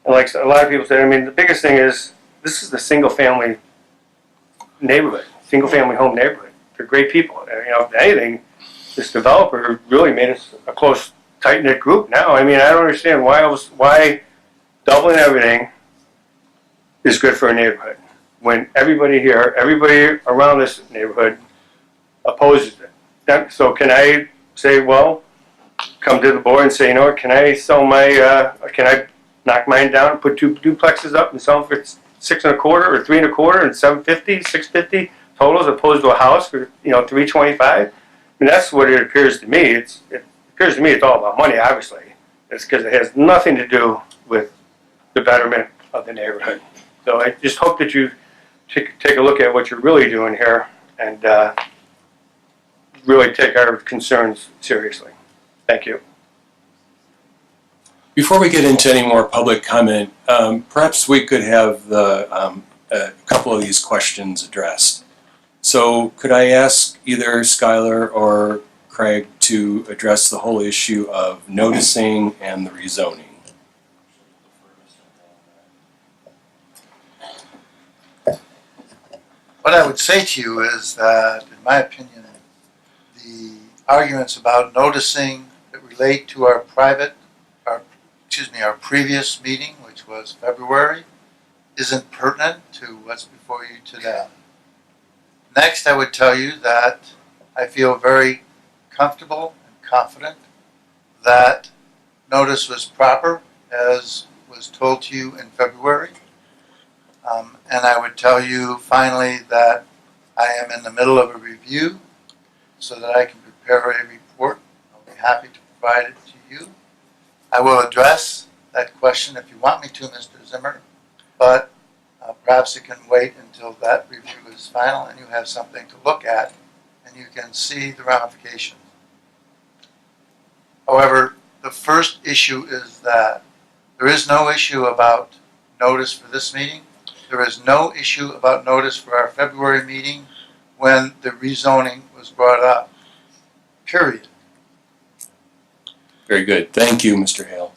like a lot of people say, the biggest thing is this is the single-family neighborhood, single-family home neighborhood. They're great people. If anything, this developer really made us a close, tight-knit group now. I don't understand why doubling everything is good for a neighborhood when everybody around this neighborhood opposes it. So can I say, well, come to the board and say, can I sell can I knock mine down and put two duplexes up and sell them for $6.25 or $3.25 and $750, $650 total as opposed to a house for $325? That's what it appears to me. It appears to me it's all about money. Obviously, it's because it has nothing to do with the betterment of the neighborhood. So I just hope that you take a look at what you're really doing here and really take our concerns seriously. Thank you. Before we get into any more public comment, perhaps we could have a couple of these questions addressed. So could I ask either Skylar or Craig to address the whole issue of noticing and the rezoning? What I would say to you is that, in my opinion, the arguments about noticing that relate to our previous meeting, which was February, isn't pertinent to what's before you today. Next, I would tell you that I feel very comfortable and confident that notice was proper, as was told to you in February. And I would tell you finally that I am in the middle of a review so that I can prepare a report. I'll be happy to provide it to you. I will address that question if you want me to, Mr. Zimmer, but perhaps it can wait until that review is final and you have something to look at and you can see the ramifications. However, the first issue is that there is no issue about notice for this meeting. There is no issue about notice for our February meeting when the rezoning was brought up. Period. Very good. Thank you, Mr. Hale.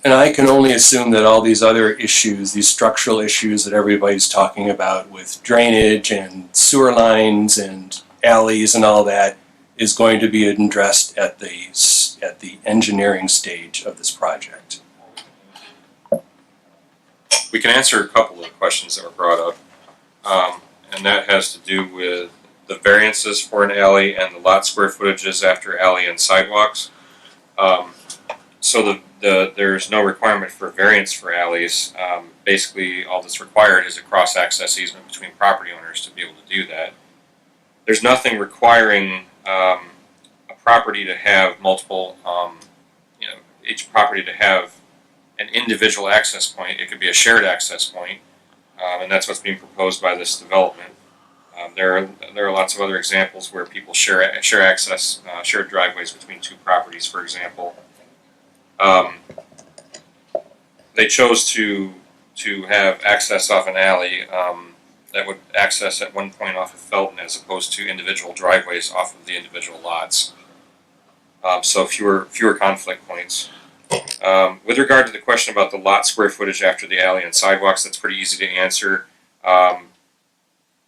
And I can only assume that all these other issues, these structural issues that everybody's talking about with drainage and sewer lines and alleys and all that, is going to be addressed at the engineering stage of this project. We can answer a couple of questions that were brought up, and that has to do with the variances for an alley and the lot square footages after alley and sidewalks. So there's no requirement for variance for alleys. Basically, all that's required is a cross-access easement between property owners to be able to do that. There's nothing requiring a property to have multiple, each property to have an individual access point. It could be a shared access point, and that's what's being proposed by this development. There are lots of other examples where people share access, shared driveways between two properties, for example. They chose to have access off an alley that would access at one point off of Felton as opposed to individual driveways off of the individual lots. So fewer conflict points. With regard to the question about the lot square footage after the alley and sidewalks, that's pretty easy to answer.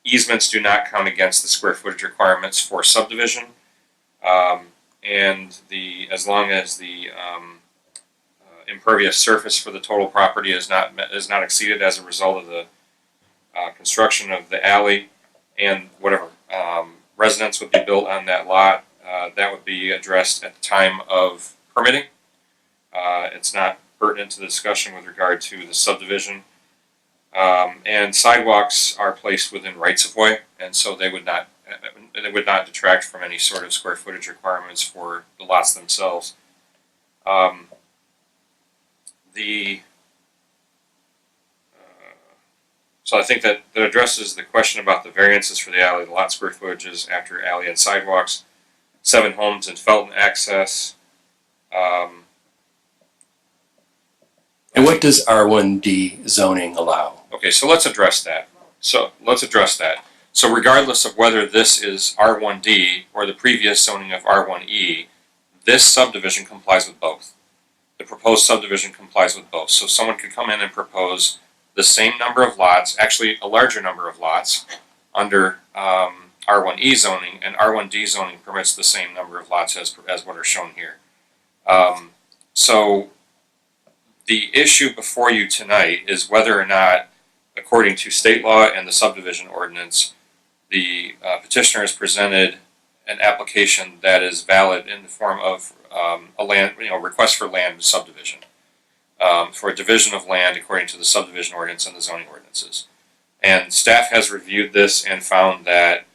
Easements do not count against the square footage requirements for subdivision, and as long as the impervious surface for the total property is not exceeded as a result of the construction of the alley, and whatever residence would be built on that lot, that would be addressed at the time of permitting. It's not pertinent to the discussion with regard to the subdivision. And sidewalks are placed within rights of way, and so they would not detract from any sort of square footage requirements for the lots themselves. So I think that addresses the question about the variances for the alley, the lot square footages after alley and sidewalks, 7 homes in Felton access. And what does R1D zoning allow? Okay, so let's address that. So regardless of whether this is R1D or the previous zoning of R1E, this subdivision complies with both. The proposed subdivision complies with both. So someone could come in and propose the same number of lots, actually a larger number of lots, under R1E zoning, and R1D zoning permits the same number of lots as what are shown here. So the issue before you tonight is whether or not, according to state law and the subdivision ordinance, the petitioner has presented an application that is valid in the form of a land, request for land subdivision, for a division of land according to the subdivision ordinance and the zoning ordinances. And staff has reviewed this and found that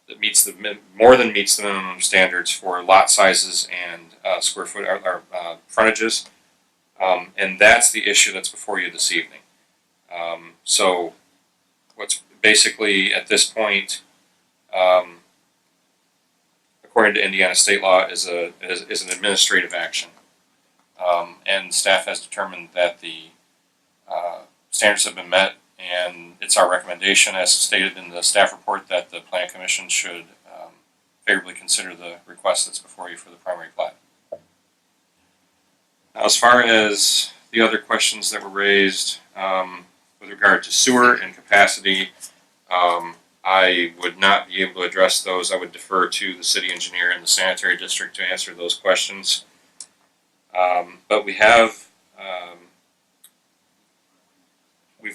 it more than meets the minimum standards for lot sizes and square foot or frontages. And that's the issue that's before you this evening. So what's basically at this point, according to Indiana state law, is an administrative action. And staff has determined that the standards have been met, and it's our recommendation, as stated in the staff report, that the Plan Commission should favorably consider the request that's before you for the primary plat. Now, as far as the other questions that were raised with regard to sewer and capacity, I would not be able to address those. I would defer to the city engineer and the sanitary district to answer those questions. But we've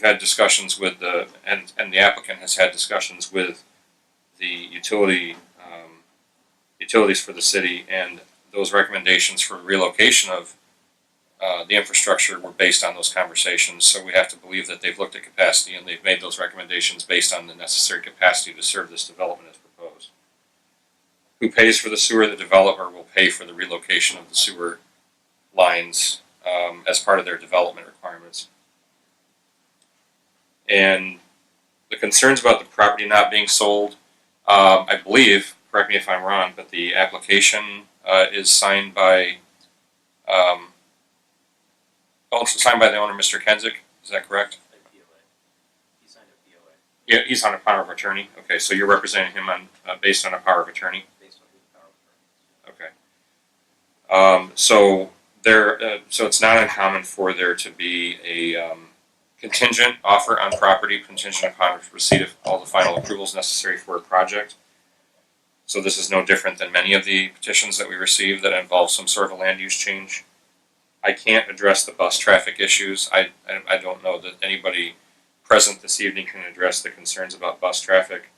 had discussions with and the applicant has had discussions with the utilities for the city, and those recommendations for relocation of the infrastructure were based on those conversations. So we have to believe that they've looked at capacity and they've made those recommendations based on the necessary capacity to serve this development as proposed. Who pays for the sewer? The developer will pay for the relocation of the sewer lines as part of their development requirements. And the concerns about the property not being sold, I believe, correct me if I'm wrong, but the application is signed by, signed by the owner, Mr. Kenzik. Is that correct? Yeah, he's on a power of attorney. Okay, so you're representing him on based on a power of attorney. Okay. So there, so it's not uncommon for there to be a contingent offer on property contingent upon receipt of all the final approvals necessary for a project. So this is no different than many of the petitions that we receive that involve some sort of a land use change. I can't address the bus traffic issues. I don't know that anybody present this evening can address the concerns about bus traffic.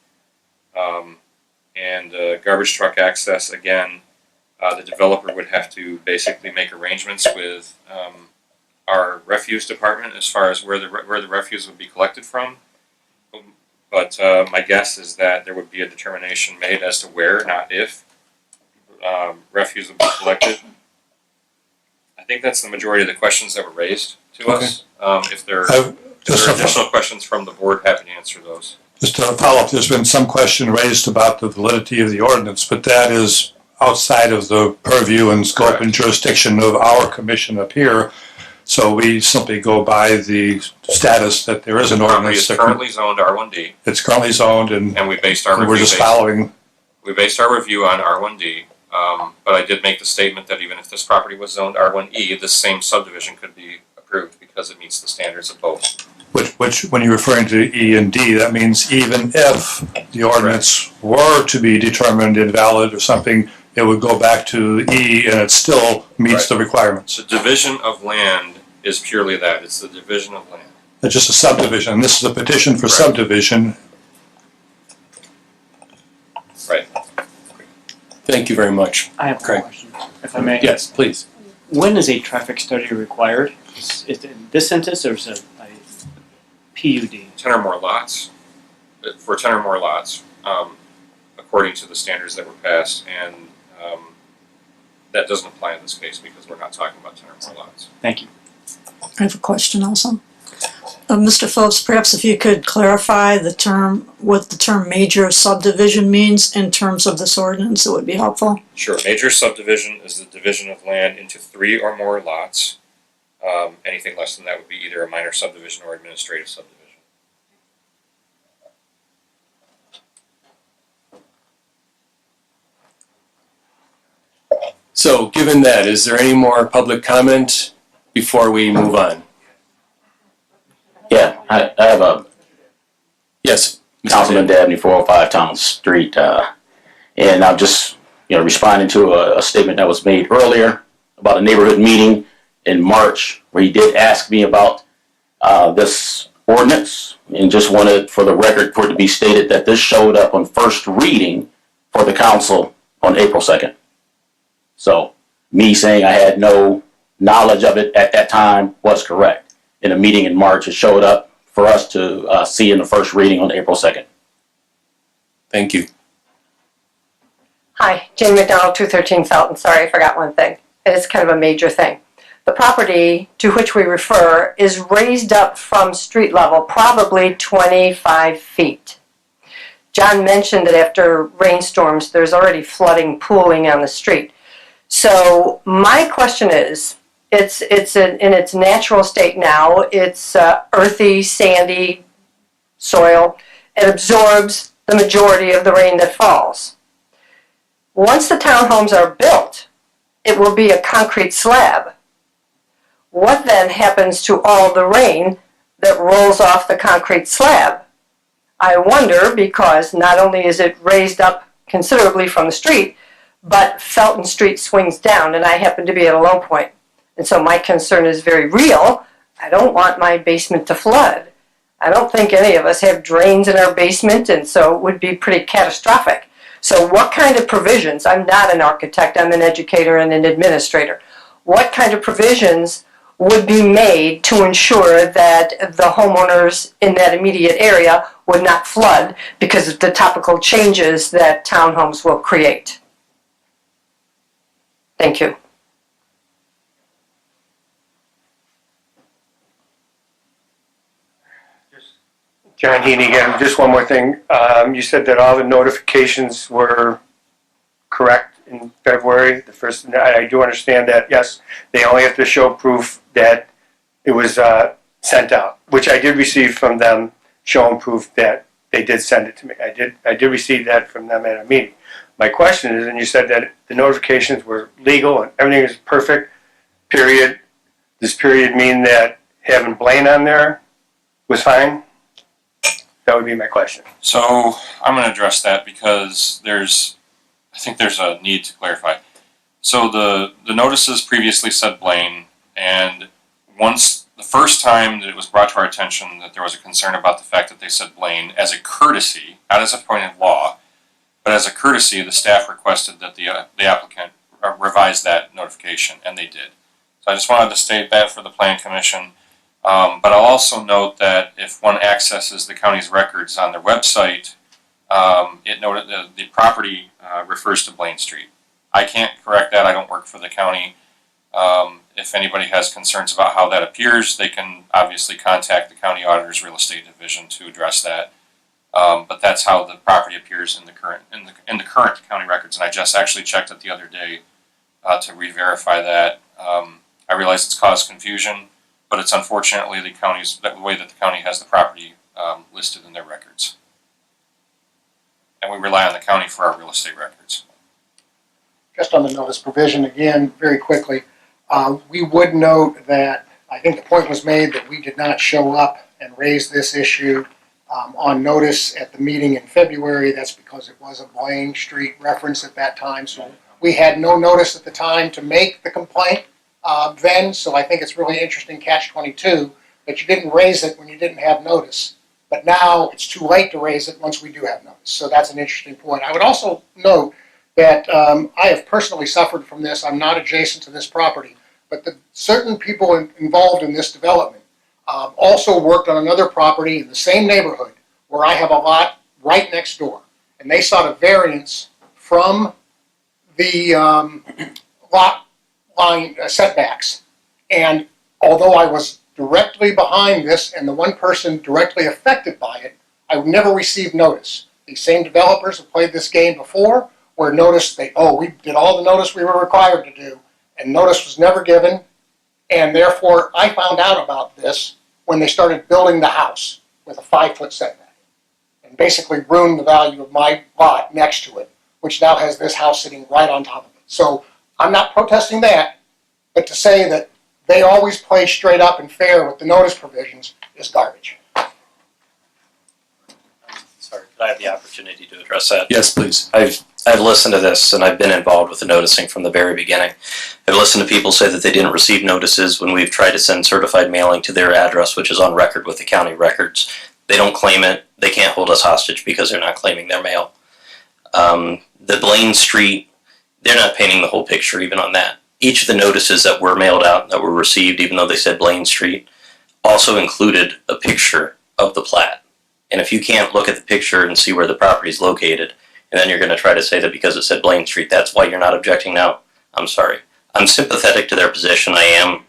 And garbage truck access, again, the developer would have to basically make arrangements with our refuse department as far as where the refuse would be collected from. But my guess is that there would be a determination made as to where, not if, refuse would be collected. I think that's the majority of the questions that were raised to us. If there are additional questions from the board, happy to answer those. Just to follow up, there's been some question raised about the validity of the ordinance, but that is outside of the purview and scope and jurisdiction of our commission up here. So we simply go by the status that there is an ordinance. It's currently zoned R1D. It's currently zoned, and we based our we're just following. We based our review on R1D, but I did make the statement that even if this property was zoned R1E, this same subdivision could be approved because it meets the standards of both. Which, when you're referring to E and D, that means even if the ordinance were to be determined invalid or something, it would go back to E and it still meets the requirements. The division of land is purely that. It's the division of land. It's just a subdivision. This is a petition for subdivision. Right. Thank you very much. I have a question, if I may. Yes, please. When is a traffic study required? Is it in this sentence or is it a PUD? 10 or more lots. For 10 or more lots, according to the standards that were passed, and that doesn't apply in this case because we're not talking about 10 or more lots. Thank you. I have a question also. Mr. Phillips, perhaps if you could clarify what the term major subdivision means in terms of this ordinance, it would be helpful. Sure. Major subdivision is the division of land into 3 or more lots. Anything less than that would be either a minor subdivision or administrative subdivision. So given that, is there any more public comment before we move on? Yeah, I have a Yes. Councilman Dabney, 405 Town Street, and I'm just responding to a statement that was made earlier about a neighborhood meeting in March where he did ask me about this ordinance, and just wanted for the record for it to be stated that this showed up on first reading for the council on April 2nd. So me saying I had no knowledge of it at that time was correct. In a meeting in March, it showed up for us to see in the first reading on April 2nd. Thank you. Hi, Jane McDonald, 213 Felton. Sorry, I forgot one thing. It is kind of a major thing. The property to which we refer is raised up from street level, probably 25 feet. John mentioned that after rainstorms, there's already flooding, pooling on the street. So my question is, it's in its natural state now. It's earthy, sandy soil. It absorbs the majority of the rain that falls. Once the townhomes are built, it will be a concrete slab. What then happens to all the rain that rolls off the concrete slab? I wonder, because not only is it raised up considerably from the street, but Felton Street swings down, and I happen to be at a low point. And so my concern is very real. I don't want my basement to flood. I don't think any of us have drains in our basement, and so it would be pretty catastrophic. So what kind of provisions, I'm not an architect, I'm an educator and an administrator, what kind of provisions would be made to ensure that the homeowners in that immediate area would not flood because of the topical changes that townhomes will create? Thank you. John Heaney again. Just one more thing. You said that all the notifications were correct in February. The first, I do understand that. Yes, they only have to show proof that it was sent out, which I did receive from them, showing proof that they did send it to me. I did receive that from them at a meeting. My question is, and you said that the notifications were legal and everything is perfect. Period. Does period mean that having Blaine on there was fine? That would be my question. So I'm going to address that because I think there's a need to clarify. So the notices previously said Blaine, and once the first time that it was brought to our attention that there was a concern about the fact that they said Blaine, as a courtesy, not as a point of law, but as a courtesy, the staff requested that the applicant revise that notification, and they did. So I just wanted to state that for the Plan Commission. But I'll also note that if one accesses the county's records on their website, it noted the property refers to Blaine Street. I can't correct that. I don't work for the county. If anybody has concerns about how that appears, they can obviously contact the county auditor's real estate division to address that. But that's how the property appears in the current county records. And I just actually checked it the other day to re-verify that. I realize it's caused confusion, but it's unfortunately the way that the county has the property listed in their records. And we rely on the county for our real estate records. Just on the notice provision again, very quickly, we would note that I think the point was made that we did not show up and raise this issue on notice at the meeting in February. That's because it was a Blaine Street reference at that time. So we had no notice at the time to make the complaint then. So I think it's really interesting, catch-22, that you didn't raise it when you didn't have notice. But now it's too late to raise it once we do have notice. So that's an interesting point. I would also note that I have personally suffered from this. I'm not adjacent to this property, but the certain people involved in this development also worked on another property in the same neighborhood where I have a lot right next door. And they sought a variance from the lot line setbacks. And although I was directly behind this and the one person directly affected by it, I never received notice. These same developers have played this game before, where notice we did all the notice we were required to do, and notice was never given, and therefore I found out about this when they started building the house with a 5-foot setback, and basically ruined the value of my lot next to it, which now has this house sitting right on top of it. So I'm not protesting that, but to say that they always play straight up and fair with the notice provisions is garbage. Sorry, could I have the opportunity to address that? Yes, please. I've listened to this, and I've been involved with the noticing from the very beginning. I've listened to people say that they didn't receive notices when we've tried to send certified mailing to their address, which is on record with the county records. They don't claim it. They can't hold us hostage because they're not claiming their mail. The Blaine Street, they're not painting the whole picture even on that. Each of the notices that were mailed out, that were received, even though they said Blaine Street, also included a picture of the plat. And if you can't look at the picture and see where the property is located, and then you're going to try to say that because it said Blaine Street, that's why you're not objecting now, I'm sorry. I'm sympathetic to their position, I am.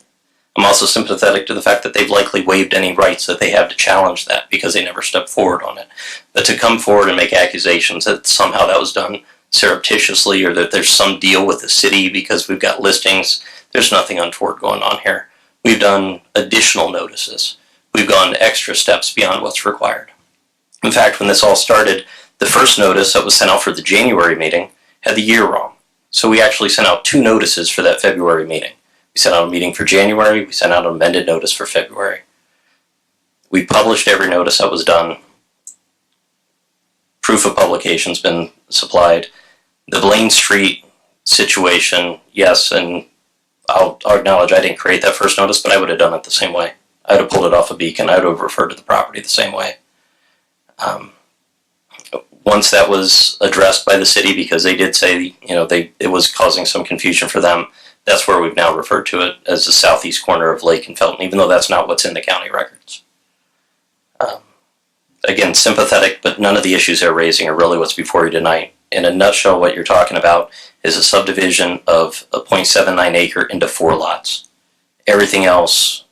I'm also sympathetic to the fact that they've likely waived any rights that they have to challenge that because they never stepped forward on it. But to come forward and make accusations that somehow that was done surreptitiously or that there's some deal with the city because we've got listings, there's nothing untoward going on here. We've done additional notices. We've gone extra steps beyond what's required. In fact, when this all started, the first notice that was sent out for the January meeting had the year wrong. So we actually sent out 2 notices for that February meeting. We sent out a meeting for January, we sent out an amended notice for February. We published every notice that was done. Proof of publication's been supplied. The Blaine Street situation, yes, and I'll acknowledge I didn't create that first notice, but I would have done it the same way. I would have pulled it off a beacon. I would have referred to the property the same way. Once that was addressed by the city, because they did say, it was causing some confusion for them, that's where we've now referred to it as the southeast corner of Lake and Felton, even though that's not what's in the county records. Again, sympathetic, but none of the issues they're raising are really what's before you tonight. In a nutshell, what you're talking about is a subdivision of a 0.79 acre into 4 lots. Everything else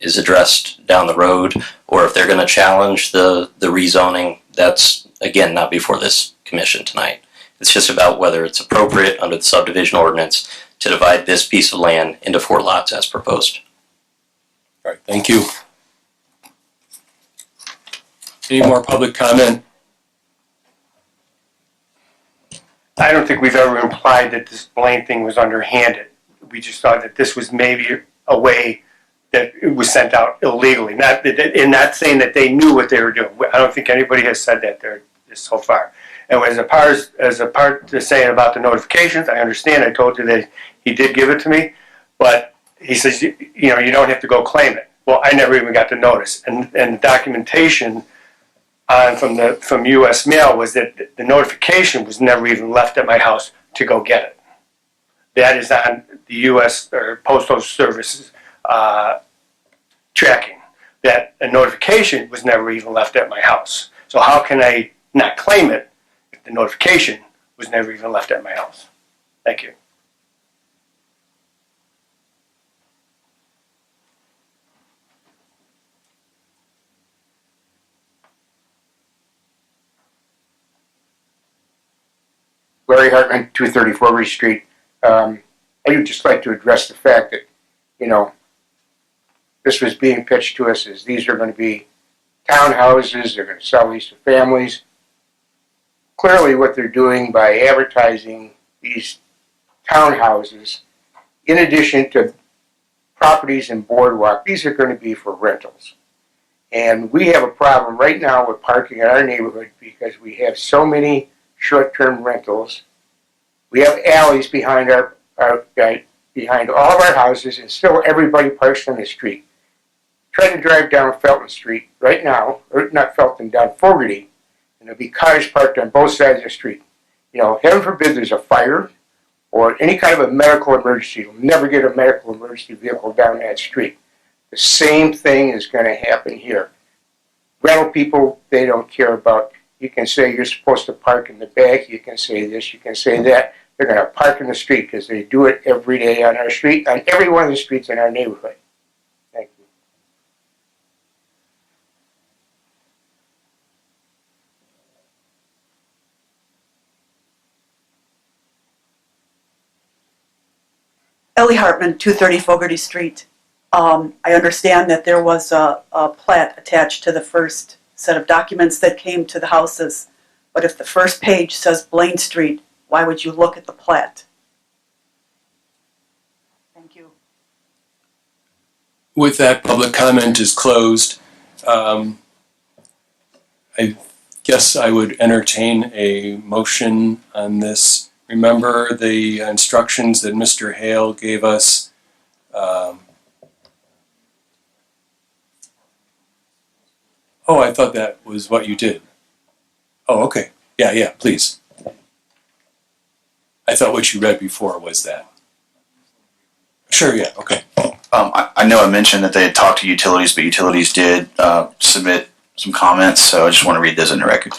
is addressed down the road, or if they're going to challenge the rezoning, that's, again, not before this commission tonight. It's just about whether it's appropriate under the subdivision ordinance to divide this piece of land into 4 lots as proposed. All right, thank you. Any more public comment? I don't think we've ever implied that this Blaine thing was underhanded. We just thought that this was maybe a way that it was sent out illegally. Not saying that they knew what they were doing. I don't think anybody has said that there so far. And as a part to saying about the notifications, I understand. I told you that he did give it to me, but he says you don't have to go claim it. Well, I never even got the notice, and the documentation from U.S. Mail was that the notification was never even left at my house to go get it. That is on the U.S. or Postal Service's tracking. That a notification was never even left at my house. So how can I not claim it if the notification was never even left at my house? Thank you. Larry Hartman, 230 Fogarty Street. I would just like to address the fact that, this was being pitched to us as these are going to be townhouses, they're going to sell these to families. Clearly what they're doing by advertising these townhouses, in addition to properties in Boardwalk, these are going to be for rentals. And we have a problem right now with parking in our neighborhood because we have so many short-term rentals. We have alleys behind behind all of our houses, and still everybody parks on the street. Try to drive down Felton Street right now, or not Felton, down Fogarty, and there'll be cars parked on both sides of the street. Heaven forbid there's a fire or any kind of a medical emergency. You'll never get a medical emergency vehicle down that street. The same thing is going to happen here. Rental people, they don't care about. You can say you're supposed to park in the back. You can say this. You can say that. They're going to park in the street because they do it every day on our street, on every one of the streets in our neighborhood. Thank you. Ellie Hartman, 230 Fogarty Street. I understand that there was a plat attached to the first set of documents that came to the houses, but if the first page says Blaine Street, why would you look at the plat? Thank you. With that, public comment is closed. I guess I would entertain a motion on this. Remember the instructions that Mr. Hale gave us. Oh, I thought that was what you did. Oh, okay. Yeah, please. I thought what you read before was that. Sure, yeah, okay. I know I mentioned that they had talked to utilities, but utilities did submit some comments, so I just want to read those in the record.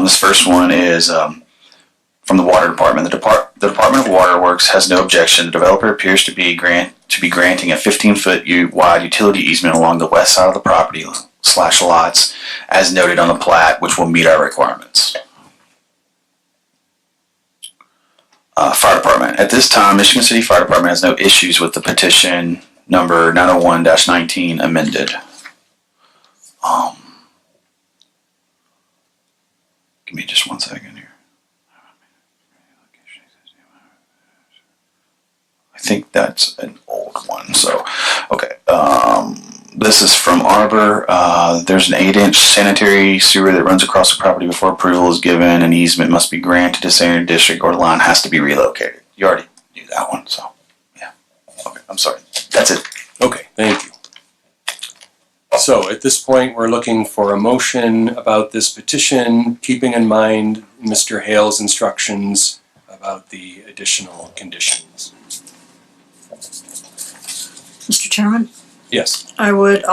This first one is from the Water Department. The Department of Waterworks has no objection. The developer appears to be granting a 15-foot wide utility easement along the west side of the property / lots, as noted on the plat, which will meet our requirements. Fire Department. At this time, Michigan City Fire Department has no issues with the petition number 901-19 amended. Give me just 1 second here. I think that's an old one, so, okay. This is from Arbor. There's an 8-inch sanitary sewer that runs across the property before approval is given. An easement must be granted to sanitary district or the line has to be relocated. You already knew that one, so yeah. Okay, I'm sorry. That's it. Okay, thank you. So at this point, we're looking for a motion about this petition, keeping in mind Mr. Hale's instructions about the additional conditions. Mr. Chairman? Yes. I would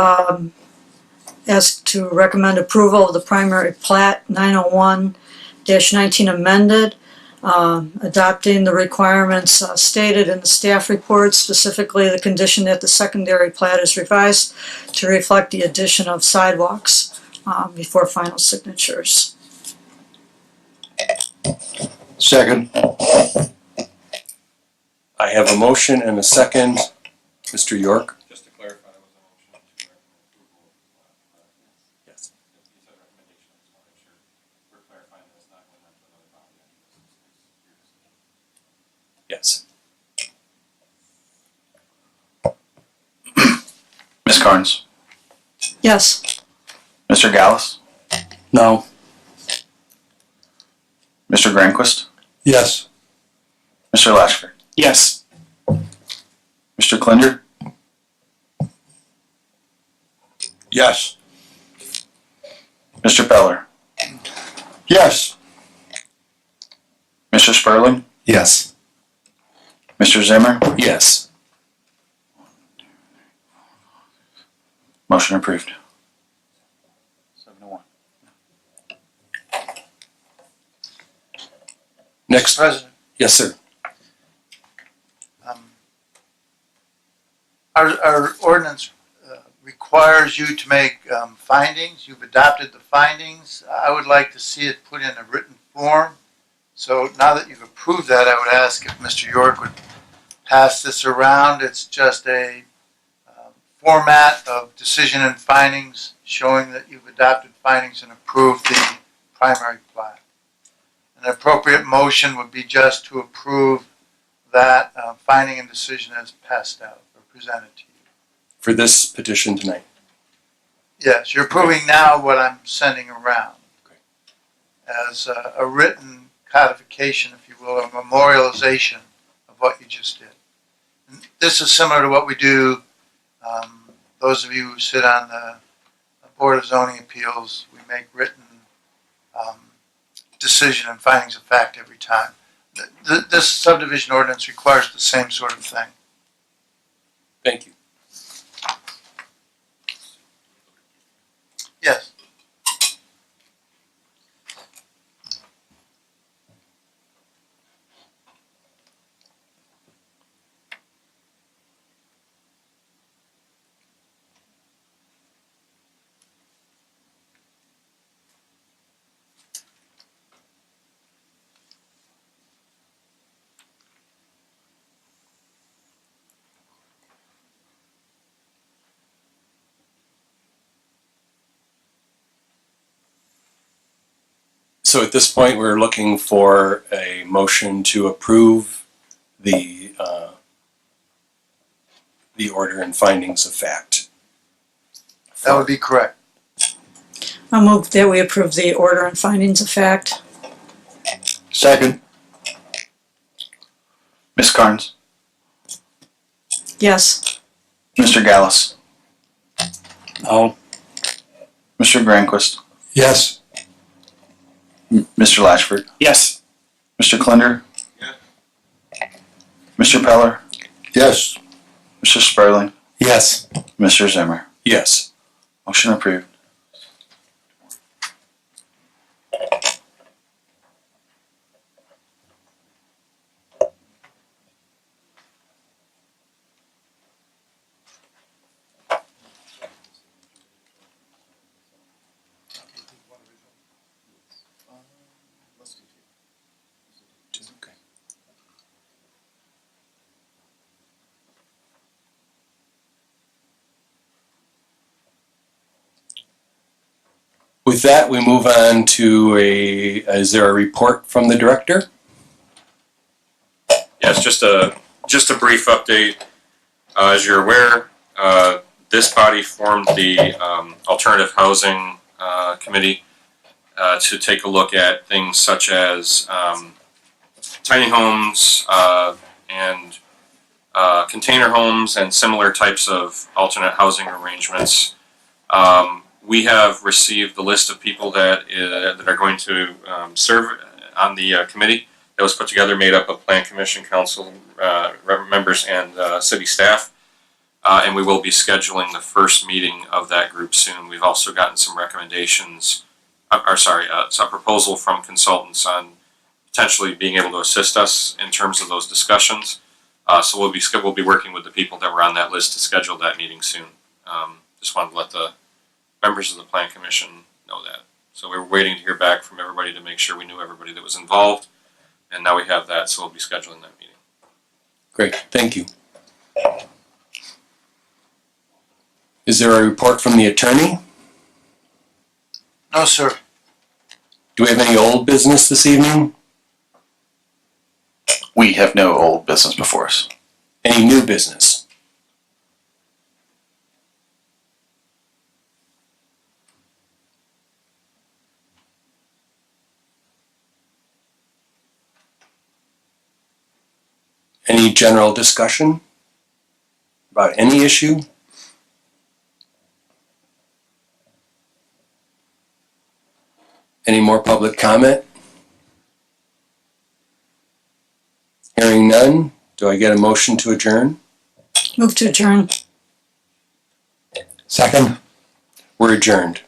ask to recommend approval of the primary plat 901-19 amended. adopting the requirements stated in the staff report, specifically the condition that the secondary plat is revised to reflect the addition of sidewalks before final signatures. Second. I have a motion and a second. Mr. York? Just to clarify, that was a motion to recommend approval. Yes. You said recommendation, I just want to make sure we're clarifying that it's not going on to another body. Yes. Ms. Carnes? Yes. Mr. Gallus? No. Mr. Granquist? Yes. Mr. Lashford? Yes. Mr. Klinder? Yes. Mr. Peller? Yes. Mr. Sperling? Yes. Mr. Zimmer? Yes. Motion approved. 7-1. Next. President, Yes, sir. our ordinance requires you to make findings. You've adopted the findings. I would like to see it put in a written form. So now that you've approved that, I would ask if Mr. York would pass this around. It's just a format of decision and findings showing that you've adopted findings and approved the primary plat. An appropriate motion would be just to approve that finding and decision as passed out or presented to you. For this petition tonight. Yes, you're approving now what I'm sending around as a written codification, if you will, a memorialization of what you just did. And this is similar to what we do. Those of you who sit on the Board of Zoning Appeals, we make written decision and findings of fact every time. This subdivision ordinance requires the same sort of thing. Thank you. Yes. So at this point, we're looking for a motion to approve the order and findings of fact. That would be correct. I'll move that we approve the order and findings of fact. Second. Ms. Carnes? Yes. Mr. Gallus? No. Mr. Granquist? Yes. Mr. Lashford? Yes. Mr. Klinder? Yes. Mr. Peller? Yes. Mr. Sperling? Yes. Mr. Zimmer? Yes. Motion approved. Okay. With that, we move on to is there a report from the director? Yes, just a brief update. As you're aware, this body formed the Alternative Housing Committee to take a look at things such as tiny homes and container homes and similar types of alternate housing arrangements. We have received the list of people that are going to serve on the committee that was put together, made up of Plan Commission, Council members, and city staff. And we will be scheduling the first meeting of that group soon. We've also gotten some recommendations, a proposal from consultants on potentially being able to assist us in terms of those discussions. So we'll be working with the people that were on that list to schedule that meeting soon. Just wanted to let the members of the Plan Commission know that. So we were waiting to hear back from everybody to make sure we knew everybody that was involved, and now we have that, so we'll be scheduling that meeting. Great, thank you. Is there a report from the attorney? No, sir. Do we have any old business this evening? We have no old business before us. Any new business? Any general discussion about any issue? Any more public comment? Hearing none, do I get a motion to adjourn? Move to adjourn. Second. We're adjourned.